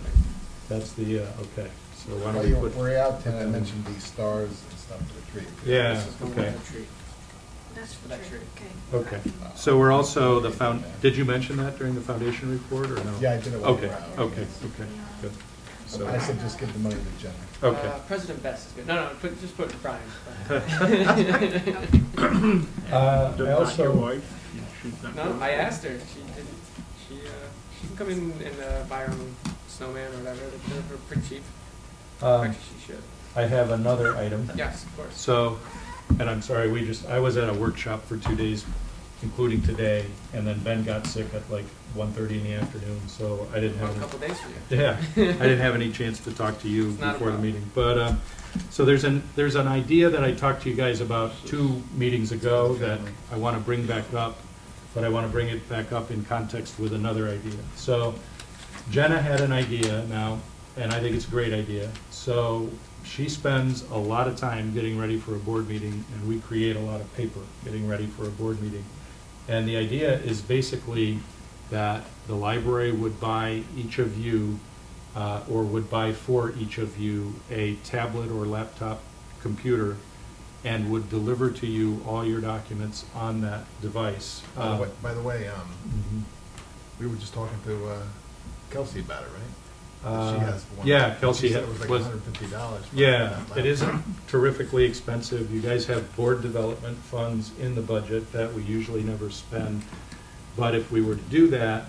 okay. So why don't we put? We're out, and I mentioned these stars and stuff for the tree. Yeah. This is the one Okay. with the tree. That's For that true. tree. Okay. Okay. So we're also did you mention that during the foundation report or no? Yeah, I did it while you Okay. were out. Okay. Good. So I said just give the money to Jen. okay. President Best is good. No, just put Brian. I also. Your wife? She's not No, going. I asked her. She did. She can come in and buy her own snowman or whatever. They're pretty cheap. Actually, she should. I have another item. Yes, of course. So, and I'm sorry, I was at a workshop for 2 days, including today, and then Ben got sick at like 1:30 in the afternoon, so I didn't Well, have a any. couple days for you. Yeah, I didn't have any chance to talk to you It's not a before the problem. meeting. But, so there's an idea that I talked to you guys about 2 meetings ago that I want to bring back up, but I want to bring it back up in context with another idea. So Jenna had an idea now, and I think it's a great idea. So she spends a lot of time getting ready for a board meeting, and we create a lot of paper getting ready for a board meeting. And the idea is basically that the library would buy each of you, or would buy for each of you, a tablet or laptop computer, and would deliver to you all your documents on that device. By the way, Mhm. we were just talking to Kelsey about it, right? She Uh, has one. yeah, Kelsey She said had- it was like was- $150. for Yeah, that it laptop. isn't terrifically expensive. You guys have board development funds in the budget that we usually never spend. But if we were to do that,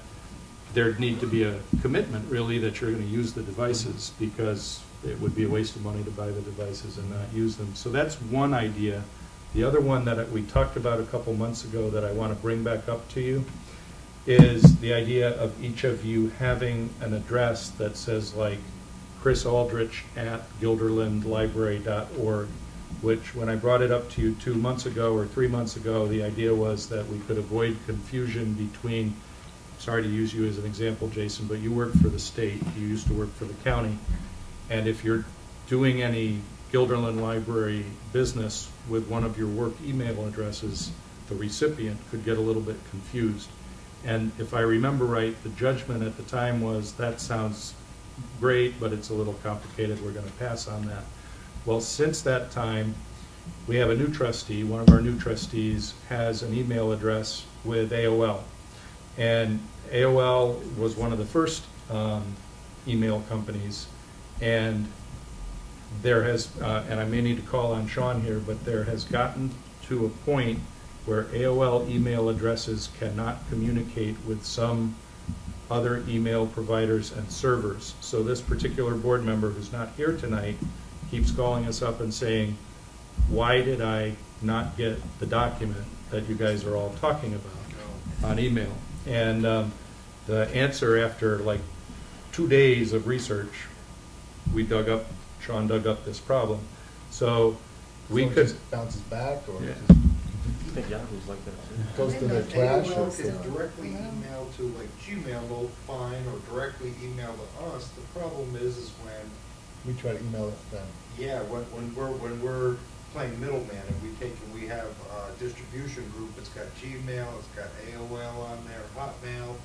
there'd need to be a commitment, really, that you're going to use the devices, because it would be a waste of money to buy the devices and not use them. So that's one idea. The other one that we talked about a couple months ago that I want to bring back up to you is the idea of each of you having an address that says like Chris Aldrich at guilderlandlibrary.org, which when I brought it up to you 2 months ago or 3 months ago, the idea was that we could avoid confusion between, sorry to use you as an example, Jason, but you work for the state, you used to work for the county, and if you're doing any Guilderland Library business with one of your work email addresses, the recipient could get a little bit confused. And if I remember right, the judgment at the time was, that sounds great, but it's a little complicated, we're going to pass on that. Well, since that time, we have a new trustee. One of our new trustees has an email address with AOL. And AOL was one of the first email companies, and there has, and I may need to call on Sean here, but there has gotten to a point where AOL email addresses cannot communicate with some other email providers and servers. So this particular board member who's not here tonight keeps calling us up and saying, why did I not get the document that you guys are all talking about on email? And the answer, after like 2 days of research, Sean dug up this problem. So we So it could, just bounces back, or Yeah. it just I think Yahoo's like that. goes to the trash? AOL or- can directly email to like Gmail, will fine, or directly email to us. The problem is when, We try to email it to them. yeah, when we're playing middleman and we have a distribution group, it's got Gmail, it's got AOL on there, Hotmail.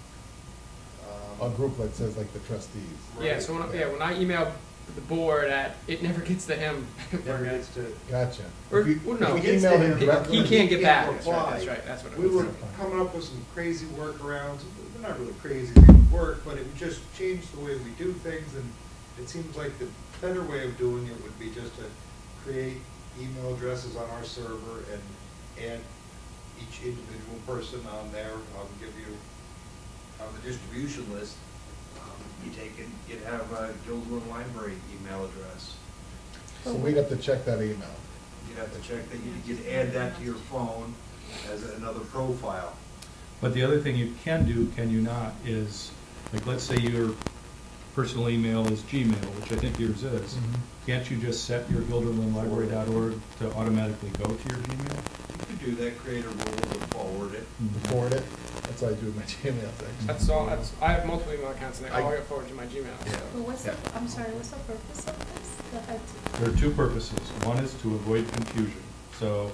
A group that says like the trustees. Yeah, so when I email the board, it never gets to him. Never gets to. Gotcha. Or, If you- well, no, if you email him he directly. can't get back. reply. That's right. That's what it We was. were coming up with some crazy workarounds. They're not really crazy, they would work, but it would just change the way we do things, and it seems like the better way of doing it would be just to create email addresses on our server and add each individual person on there. I'll give you on the distribution list. You'd have a Guilderland Library email address. So we'd have to check that email. You'd have to check that, you'd add that to your phone as another profile. but the other thing you can do, can you not, is, like, let's say your personal email is Gmail, which I think yours is. Can't you just set your guilderlandlibrary.org to automatically go to your Gmail? You could do that, create a rule to forward it. Forward it. That's what I do with my Gmail thing. That's all. I have multiple email accounts, and they all get forwarded to my Gmail. Yeah. Well, what's the, I'm sorry, what's the purpose of this? There are two purposes. One is to avoid confusion. So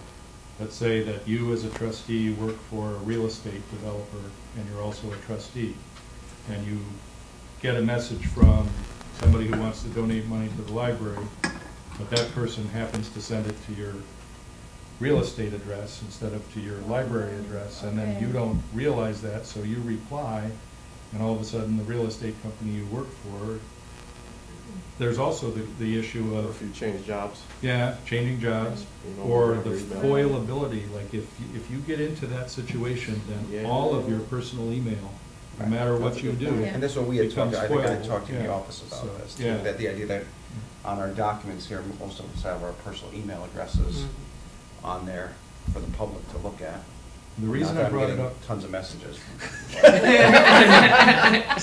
let's say that you as a trustee work for a real estate developer and you're also a trustee, and you get a message from somebody who wants to donate money to the library, but that person happens to send it to your real estate address instead of to your library address, and then you don't realize that, so you reply, and all of a sudden the real estate company you work for, there's also the issue Or of, if you change jobs. yeah, changing jobs, You know, or whatever the email. foilability, like if you get into that situation, then Yeah. all of your personal email, no matter what you do, And this is what we had talked, becomes I think I had foilable. talked to the Yeah. office about So, this, too, yeah. that the idea that on our documents here, most of us have our personal email addresses on there for the public to look at. The reason Not that I I'm brought it getting up. Tons of messages.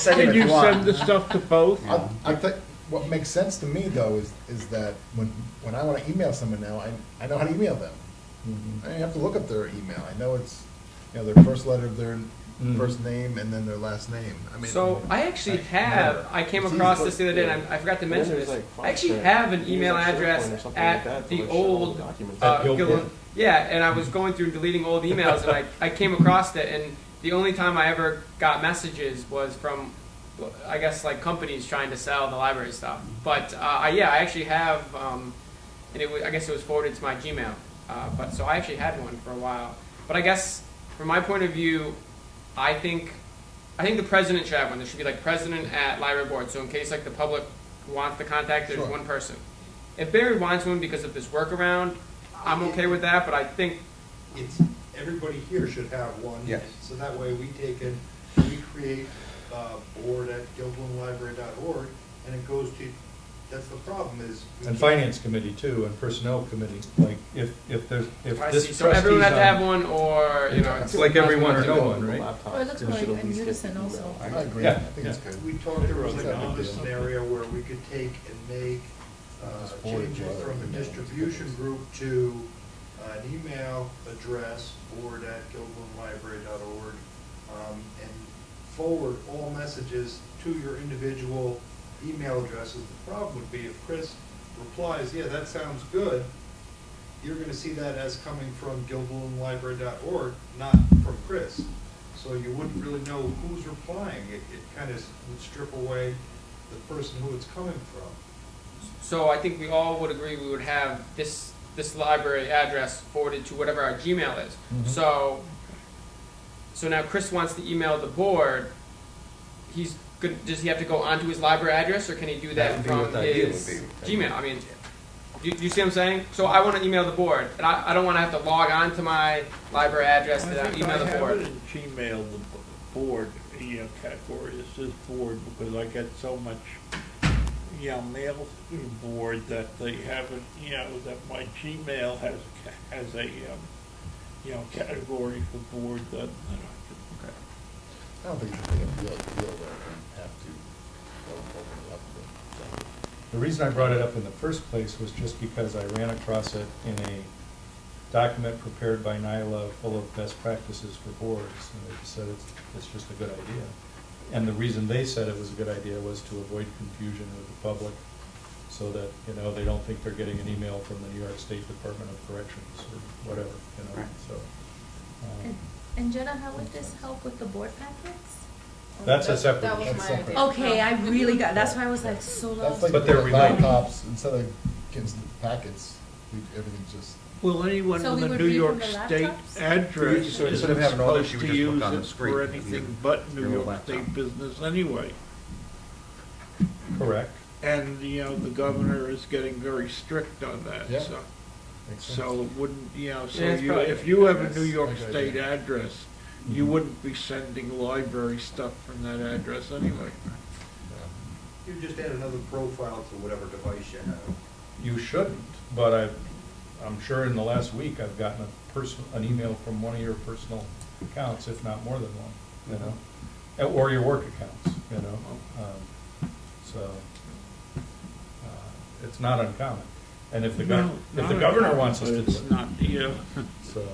Can you send the stuff to both? Yeah. I think, what makes sense to me though is that when I wanna email someone now, I know how to email them. I don't have to look up their email. I know it's, their first letter of their first name and then their last name. I mean. So I actually have. I came It's across easy. this the other day, and I forgot to And then mention there's, this. like, I actually Foxtrot. have an Use, email like, SharePoint or address something like at that to, the like, share all old the documents. At Guild Guilderland. Book? Yeah, and I was going through deleting old emails, and I came across it, and the only time I ever got messages was from, I guess, like companies trying to sell the library stuff. But I actually have, and I guess it was forwarded to my Gmail. But so I actually had one for a while. But I guess from my point of view, I think the president should have one. There should be like president at library board. So in case like the public wants to contact, there's Sure. one person. If Barry wants one because of this workaround, I'm okay with that. But I think Everybody here should have one. Yes. So that way we create a board at guilderlandlibrary.org, and it goes to, that's the problem is. we And can't- finance committee too, and personnel committee, like if I this see. So everyone trustee's has to have on- one, or It's like everyone or no one, right? Well, it looks more like in unison also. I agree, Yeah. I think it's good. We talked, there was like Yeah. another scenario where we could take and make Just forward change it to it other from a email distribution accounts. group to an email address, board@gilbolinlibrary.org, and forward all messages to your individual email addresses. The problem would be if Chris replies, yeah, that sounds good, you're gonna see that as coming from gilbolinlibrary.org, not from Chris. So you wouldn't really know who's replying. It kind of would strip away the person who it's coming from. So I think we all would agree we would have this library address forwarded to whatever our Gmail is. Mhm. So now Chris wants to email the board. He's good. Does he have to go onto his library address, or can he do That that would be from what the idea his would be. Gmail? I mean, do you see what I'm saying? So I want to email the board, and I don't want to have to log on to my library address to email the I board. have it in Gmail, the board, category, it says board, because I get so much, mail through board that they haven't, that my Gmail has a, category for board that, I don't think it should be a deal though, and have to open it up. The reason I brought it up in the first place was just because I ran across it in a document prepared by NYLA full of best practices for boards, and they just said it's just a good idea. And the reason they said it was a good idea was to avoid confusion with the public, so that, they don't think they're getting an email from the New York State Department of Corrections or whatever, Right. so. And Jenna, how would this help with the board packets? That's a separate That was issue. my That's idea. Okay, I really got, that's why I was like so That's lost. like But they're the related. laptops, instead of getting packets, everything's just. Will anyone So with we a would New read York from the State laptops? address So instead isn't of having all this, supposed you to would just use look on the it screen for of anything but New your York laptop. State business anyway? Correct. And, the governor is getting very strict on that, Yeah. so. Makes sense. So it wouldn't, so Yeah, it's you, probably- if you have a New That's York a good State idea. address, you wouldn't be sending library stuff from that address anyway. You just add another profile to whatever device you have. You shouldn't, but I'm sure in the last week I've gotten an email from one of your personal accounts, if not more than one, or your work accounts, so it's not uncommon. And if the governor wants us to do It's it, not, so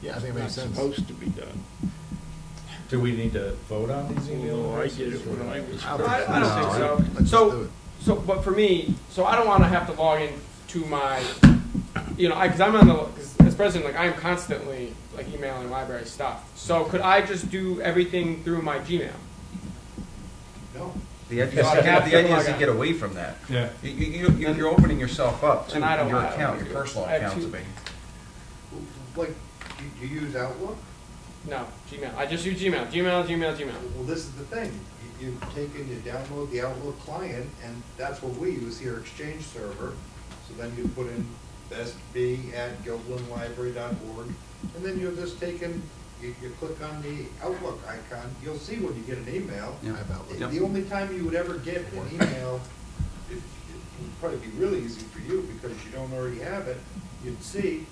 Yeah, I think it not makes sense. supposed to be done. do we need to vote on these Although I emails? did it when I was. I don't No, think let's so. just do it. So, but for me, I don't want to have to log in to my, because I'm on as president, I am constantly emailing library stuff. So could I just do everything through my Gmail? No. The idea So I have the to idea is log to on. get away from that. Yeah. You're opening yourself up to And I don't your want to account, do your it. personal I have account to two- be. Like, you use Outlook? No, Gmail. I just use Gmail. Gmail. Well, this is the thing. You take and you download the Outlook client, and that's what we use here, Exchange server. So then you put in bestb@gilbolinlibrary.org, and then you'll just take and you click on the Outlook icon. You'll see when you get an email. Yeah, I have Outlook. The only time you would ever get an email, it would probably be really easy for you because you don't already have it. You'd see,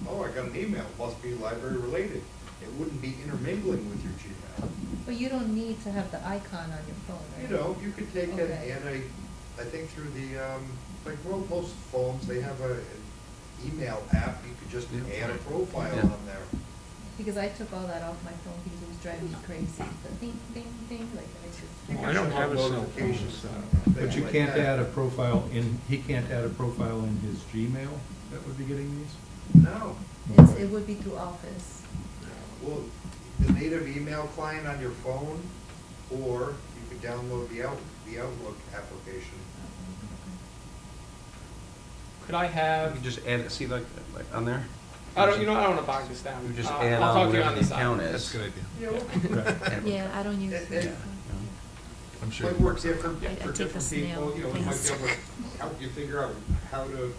oh, I got an email, must be library related. It wouldn't be intermingling with your Gmail. But you don't need to have the icon on your phone, right? You could take and Okay. add I think through the, most phones, they have an email app. You could just Yeah. add a profile Yeah. on there. Because I took all that off my phone because it was driving me crazy. The ding, ding, ding, like, and it's just. You I can don't shut have off a cell phone, notifications so. and But things you like can't that. add a profile he can't add a profile in his Gmail that would be getting these? No. It would be through Office. Well, the native email client on your phone, or you could download the Outlook application. Could I You have? can just add, see like on there? I don't want to bog this down. You just I'll add talk on to you whatever on the the side. account is. That's a good idea. Yeah, Yeah, I don't use And- it. and- I'm sure. Might work different I for take the different snail people, it might things. be able to help you figure out how to,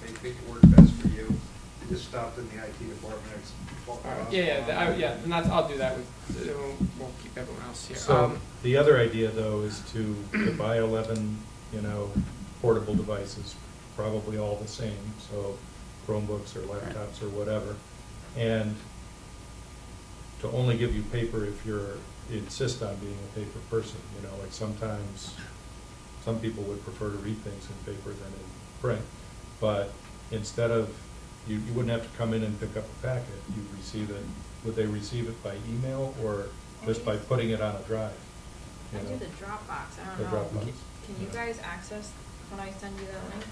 make it work best for you. It just stopped in the IT department. All right. Yeah. Then I'll do that with. We'll keep everyone else here. So the other idea, though, is to buy 11, portable devices, probably all the same, so Chromebooks or laptops or whatever, and to only give you paper if you insist on being a paper person, like sometimes some people would prefer to read things in paper than in print, but instead of, you wouldn't have to come in and pick up a packet, you'd receive it, would they receive it by email or just by putting it on a drive? I You do know? the Dropbox, I The don't know. Dropbox. Can you guys access when I send you that link?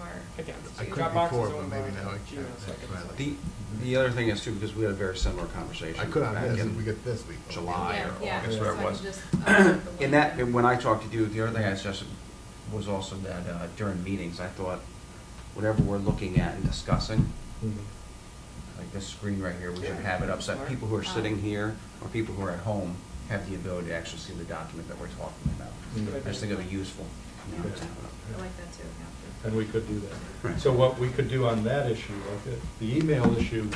Or? I can. I couldn't Dropbox before, is but owned maybe by now I Gmail, can. so I can Try just- that. The other thing is too, because we had a very similar conversation. I could on back this, in if we get this week. July Yeah, or yeah, August, so whatever I it was. can just upload the In link. that, and when I talked to you, the other thing I suggested was also that during meetings, I thought whatever we're looking at and discussing, Mhm. like this screen right here, we should have it up so that people who are sitting here or people who are at home have the ability to actually see the document that we're talking about. Mhm. I just think it'd be useful. Yeah. I like that too, yeah. And we could do that. Right. So what we could do on that issue, the email issue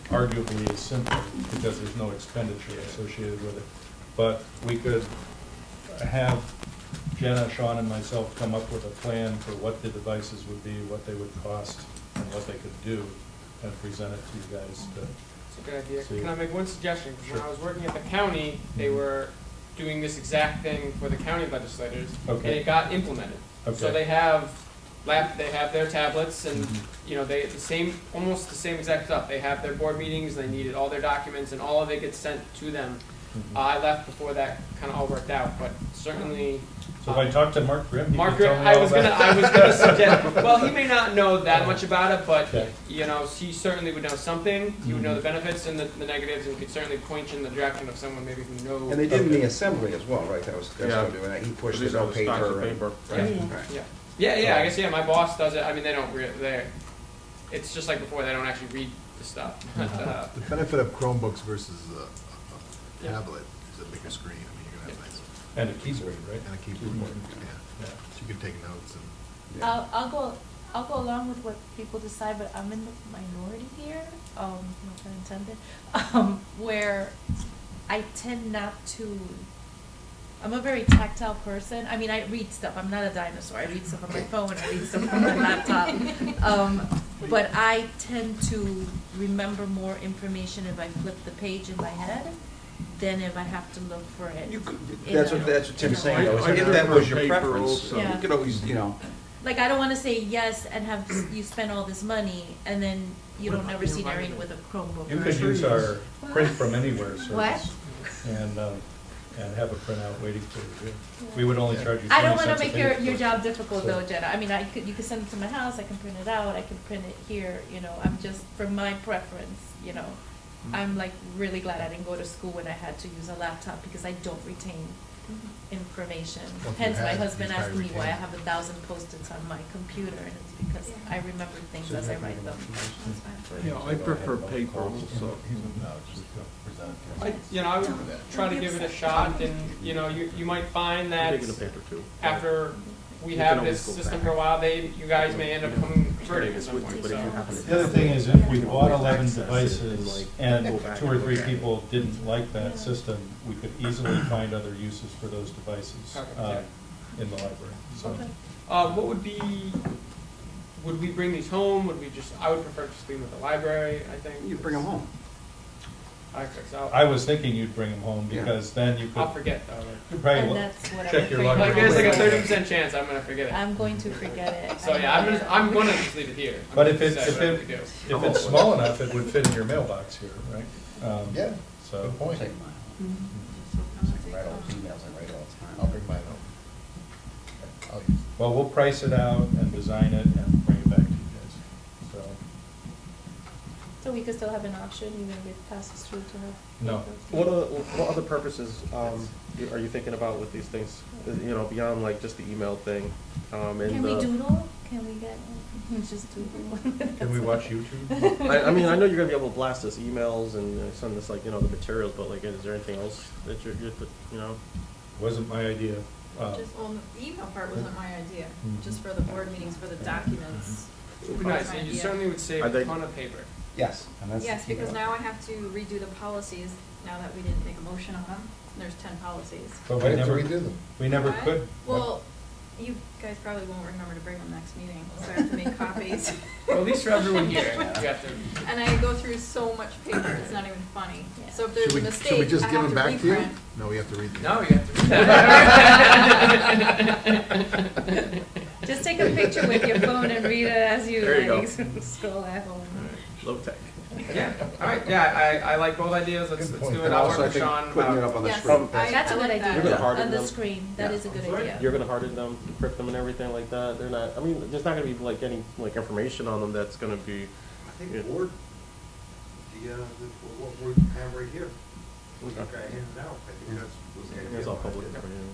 arguably is simple because there's no expenditure associated with it. But we could have Jenna, Sean, and myself come up with a plan for what the devices would be, what they would cost, and what they could do, and present it to you guys to. It's a good idea. See. Can I make one suggestion? 'Cause when Sure. I was working at the county, they were doing this exact thing for the county legislators, and Okay. it got implemented. So Okay. they have they have their tablets, and Mhm. you know almost the same exact stuff. They have their board meetings, they needed all their documents, and all of it gets sent to them. Mhm. I left before that kind of all worked out, but certainly. So if I talk to Mark Grimm, he Mark, can tell me I all was that? gonna suggest. Well, he may not know that much about it, but Okay. you know, he certainly would know something. He would know the Mhm. benefits and the negatives, and could certainly point you in the direction of someone maybe who knows. And they did in Okay. the assembly as well, right? That was, that's Yeah. what they were doing. He pushed These it are on the stocks of paper. and- paper. Right, Yeah. right. Yeah. I guess my boss does it. I mean, they don't it's just like before. They don't actually read the stuff. But, The benefit of Chromebooks versus a Yeah. tablet is a bigger screen. I mean, you're gonna have nice, And a keyboard, right? and a keyboard, yeah. Yeah. So you can take notes and. Yeah. I'll go along with what people decide, but I'm in the minority here, no pun intended, where I tend not to, I'm a very tactile person. I mean, I read stuff. I'm not a dinosaur. I read stuff on my phone. I read stuff on my laptop. But I tend to remember more information if I flip the page in my head than if I have to look for it. You could, in that's a- what Tim's in a- saying, though. I If that prefer was your paper preference, also. Yeah. you could always, you know. Like, I don't wanna say yes and have you spend all this money and then you don't ever see Nareen with a Chromebook. You or- could use our print from anywhere service. What? And have a printout waiting for you. We would only charge you 20 cents I don't wanna a make page. your job difficult So- though, Jenna. I mean, you could send it to my house, I can print it out, I can print it here, I'm just, for my preference, I'm like really glad I didn't go to school when I had to use a laptop because I don't retain information. Well, if you Hence, my had, husband you try to asking me why I retain. have 1,000 Post-its on my computer, and it's because I remember things So as I you have write them. Yeah, I prefer paper also. No, just present it. I would try to give it a shot, and you might find that Taking the paper too. after we You can have always this go system back. for a while, you guys may end up converting at some point. But if you So. happen to- The other thing is if we bought 11 Access it and, devices like, and go back 2 or and 3 look at it. people didn't like that system, we could easily find other uses for those devices Okay. in the library. So, What would we bring these home? I would prefer to just leave them at the library, I think. You bring them home. I was thinking you'd bring them home Yeah. because then you I'll could forget though. you'd probably And that's what I'm check your afraid luggage. Like there's like a of. 30% chance I'm gonna forget it. I'm going to forget it. So yeah, I'm gonna just leave it here. I'm But gonna if it's, decide if whatever it, we do. if it's small enough, it would fit in your mailbox here, right? Yeah, So, good point. Take mine home. I write all the emails I write all the time. I'll bring mine home. I'll use it. well, we'll price it out and design it and bring it back to you guys. So, So we could still have an option, even if it passes through to have. No. What other purposes are you thinking about with these things? Beyond like just the email thing. Can we doodle? Can we get, just doodle? can we watch YouTube? I mean, I know you're gonna be able to blast us emails and send us like the materials, but like, is there anything else that you're Wasn't my idea. The email part wasn't my idea, Mhm. just for the board meetings, for the documents. It would be was nice, my and you idea. certainly would save Are a they- ton of paper. Yes, and that's. Yes, because now I have to redo the policies, now that we didn't make a motion on them, there's 10 policies. But I we have to never, redo them. we never What? could. Well, You guys probably won't remember to bring them next meeting, so I have to make copies. Well, at least for everyone here, you have to. And I go through so much paper, it's not even funny. Yeah. So if there's a Should we mistake, just I give have them to back to you? reprint. No, we have to read them. No, you have to read that. Just take a picture with your phone and read it as you There you go. scroll at home. Low tech. Yeah, all right, yeah, I like both ideas, let's Good do point. it, And I'll also, work I with think Sean putting it about. up on the Yes. screen. I That's a good like idea. that. You're gonna harden On the them. screen, that is a good idea. You're gonna harden them, encrypt them and everything like that. They're not, I mean, there's not gonna be like any, like information on them that's gonna be, I think Yeah. Word, what we have right here, we Okay. got handed out, I think that's. it's all public information.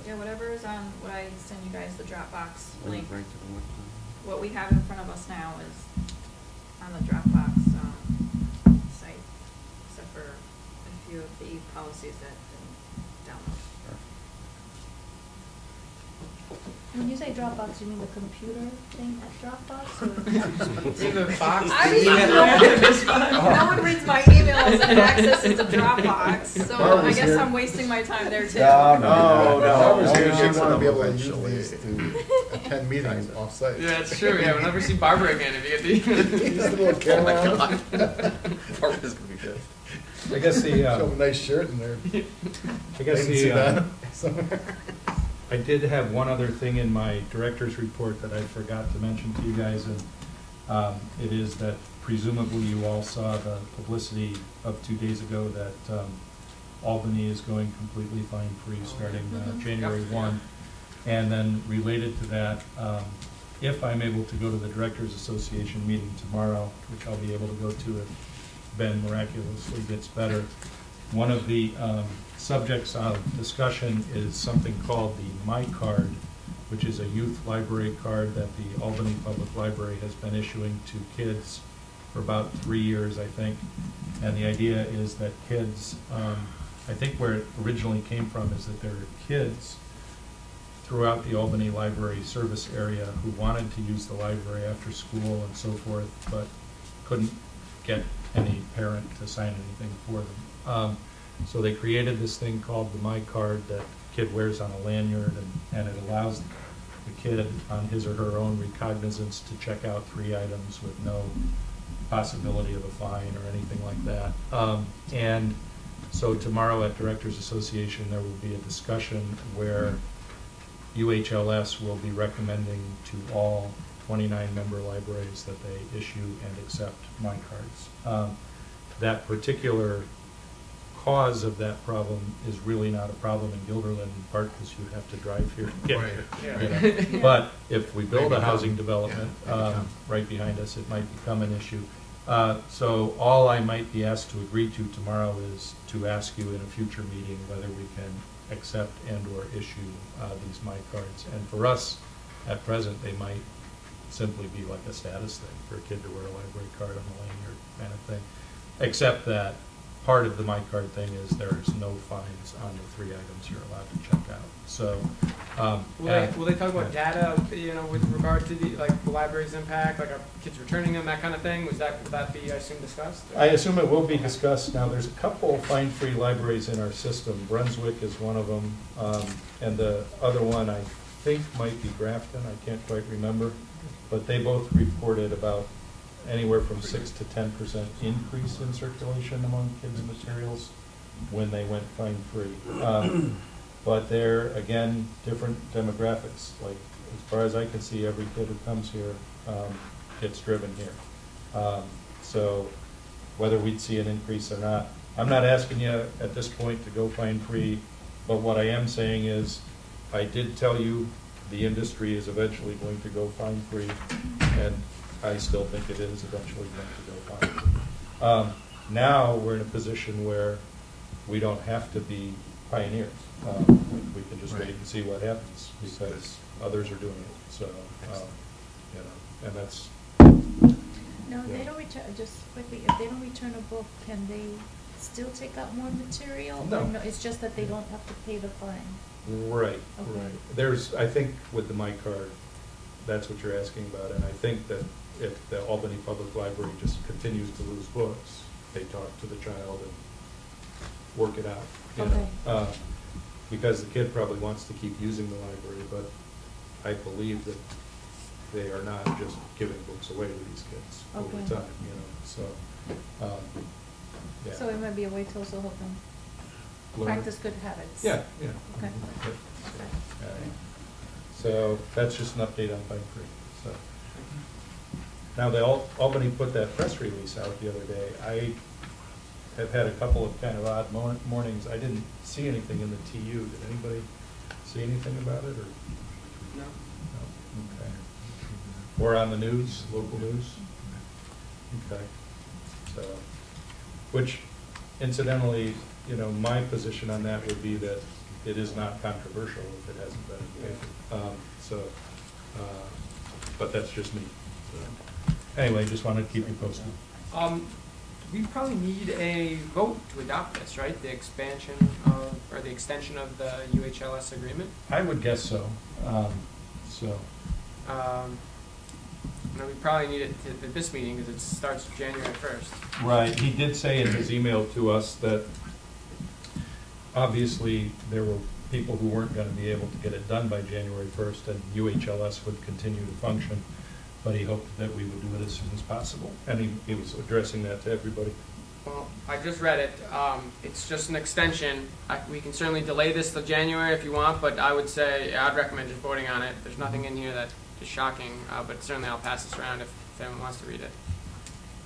Yeah, whatever is on, what I send you guys, the Dropbox link, Right to the website. what we have in front of us now is on the Dropbox, site, except for a few of the policies that didn't download. When you say Dropbox, you mean the computer thing at Dropbox? Or? See the box? I mean, no one reads my emails and accesses to Dropbox, so I Barbara's guess here. I'm wasting my time there too. No, Barbara's here, no, she no, wanna be able to use eventually. these to attend meetings off-site. Yeah, it's true, yeah, we'll never see Barbara again if you get the. Use the little camera. Barbara's gonna be good. I guess Show them a nice shirt in there. I guess They can see that. I did have one other thing in my director's report that I forgot to mention to you guys, and it is that presumably you all saw the publicity of 2 days ago that Albany is going completely fine-free starting January 1. And then related to that, if I'm able to go to the Directors Association meeting tomorrow, which I'll be able to go to if Ben miraculously gets better, one of the subjects of discussion is something called the My Card, which is a youth library card that the Albany Public Library has been issuing to kids for about 3 years, I think. And the idea is that kids, I think where it originally came from is that there are kids throughout the Albany Library service area who wanted to use the library after school and so forth, but couldn't get any parent to sign anything for them. So they created this thing called the My Card that kid wears on a lanyard, and it allows the kid on his or her own recognizance to check out 3 items with no possibility of a fine or anything like that. And so tomorrow at Directors Association, there will be a discussion where UHLS will be recommending to all 29 member libraries that they issue and accept My Cards. That particular cause of that problem is really not a problem in Guilderland, in part because you have to drive here to get Right. here. Yeah. you know. But if we build a Maybe housing come. development Yeah, maybe come. right behind us, it might become an issue. So all I might be asked to agree to tomorrow is to ask you in a future meeting whether we can accept and/or issue these My Cards. And for us, at present, they might simply be like a status thing for a kid to wear a library card on a lanyard kind of thing. Except that part of the My Card thing is there's no fines on the 3 items you're allowed to check out. So, Will they talk about data, you know, with regard to the, like, the library's impact, like, are kids returning them, that kind of thing? Will that be, I assume, discussed? I assume it will be discussed. Now, there's a couple fine-free libraries in our system. Brunswick is one of them, and the other one I think might be Grafton. I can't quite remember. But they both reported about anywhere from 6 to 10% increase in circulation among kids' materials when they went fine-free. But they're, again, different demographics. Like, as far as I can see, every kid who comes here gets driven here. So whether we'd see an increase or not, I'm not asking you at this point to go fine-free, but what I am saying is, I did tell you the industry is eventually going to go fine-free, and I still think it is eventually going to go fine-free. Now we're in a position where we don't have to be pioneers. We can just wait and see what happens because others are doing it. So, you know, and that's. No, they don't return, just quickly, if they don't return a book, can they still take out more material? No. Or it's just that they don't have to pay the fine? Right, Okay. right. There's, I think with the My Card, that's what you're asking about, and I think that if the Albany Public Library just continues to lose books, they talk to the child and work it out. You know? Okay. Because the kid probably wants to keep using the library, but I believe that they are not just giving books away to these kids over Okay. time, you know, so, yeah. So it might be a way to also help them Learn. practice good habits. Yeah, yeah. Okay. Yep. So that's just an update on Pine Creek, so. Now, Albany put that press release out the other day. I have had a couple of kind of odd mornings. I didn't see anything in the TU. Did anybody see anything about it, or? No. No? Okay. Or on the news, local news? Okay. So, which incidentally, you know, my position on that would be that it is not controversial if it hasn't been in the paper. But that's just me. So, anyway, just wanted to keep you posted. We probably need a vote to adopt this, right? The expansion of, or the extension of the UHLS agreement. I would guess so. So, No, we probably need it at this meeting because it starts January 1st. right, he did say in his email to us that obviously there were people who weren't going to be able to get it done by January 1st, and UHLS would continue to function, but he hoped that we would do it as soon as possible. And he was addressing that to everybody. Well, I just read it. It's just an extension. We can certainly delay this till January if you want, but I would say, I'd recommend just voting on it. There's nothing in here that is shocking, but certainly I'll pass this around if anyone wants to read it.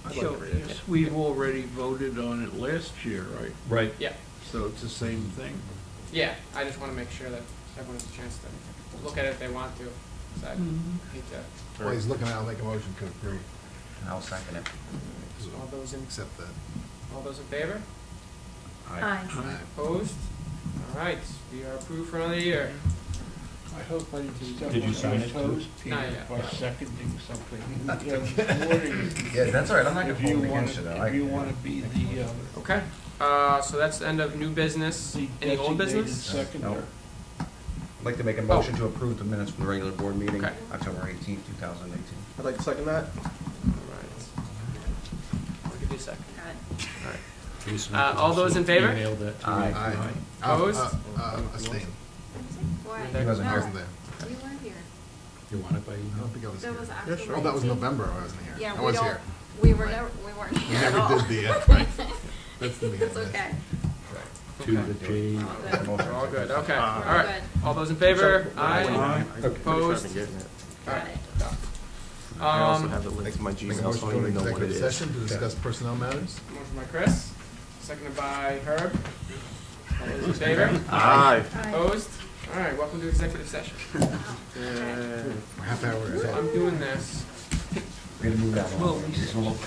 I'd like So, to read it. yes, we've already voted on it last year, right? Right. Yeah. So it's the same thing. Yeah, I just want to make sure that everyone has a chance to look at it if they want to. So I hate to. Well, he's looking, I'll make a motion to approve. I'll second it. All those in, Accept that. all those in favor? Aye. Opposed? All right, we are approved for another year. I hope I didn't step Did you on sign your it too? toes, Peter, Not yet. by seconding something. Yeah, Yeah, that's all right, I'm not If gonna you hold it want, against you though. if you want to be the Okay, so that's the end of new business. Any old designated business? seconder. No. I'd like to make a motion to approve the minutes from the regular board meeting, Okay. October 18th, 2018. I'd like to second that. All right. I'll give you a second. Got it. All right. Jason, All those in favor? Email that to me. Aye. Opposed? Abstain. Why? He Wasn't No, there. we weren't here. You want it by I email? don't think I was There here. was Yeah, October sure. Oh, that was 18th. November, I wasn't here. Yeah, I we was don't, here. we were Right. never, we weren't We here at never all. did the, right. That's the It's okay. To the J. We're all good, okay. All We're right. good. All those in favor? Aye. Opposed? Getting it. All right. I also have it linked to my Make a Gmail, so motion I to don't an even know what it executive is. session to discuss personnel matters. Motion by Chris, seconded by Herb. All those in favor? Aye. Opposed? All right, welcome to executive session. Half hour. So I'm doing this. We're gonna move that Well, along.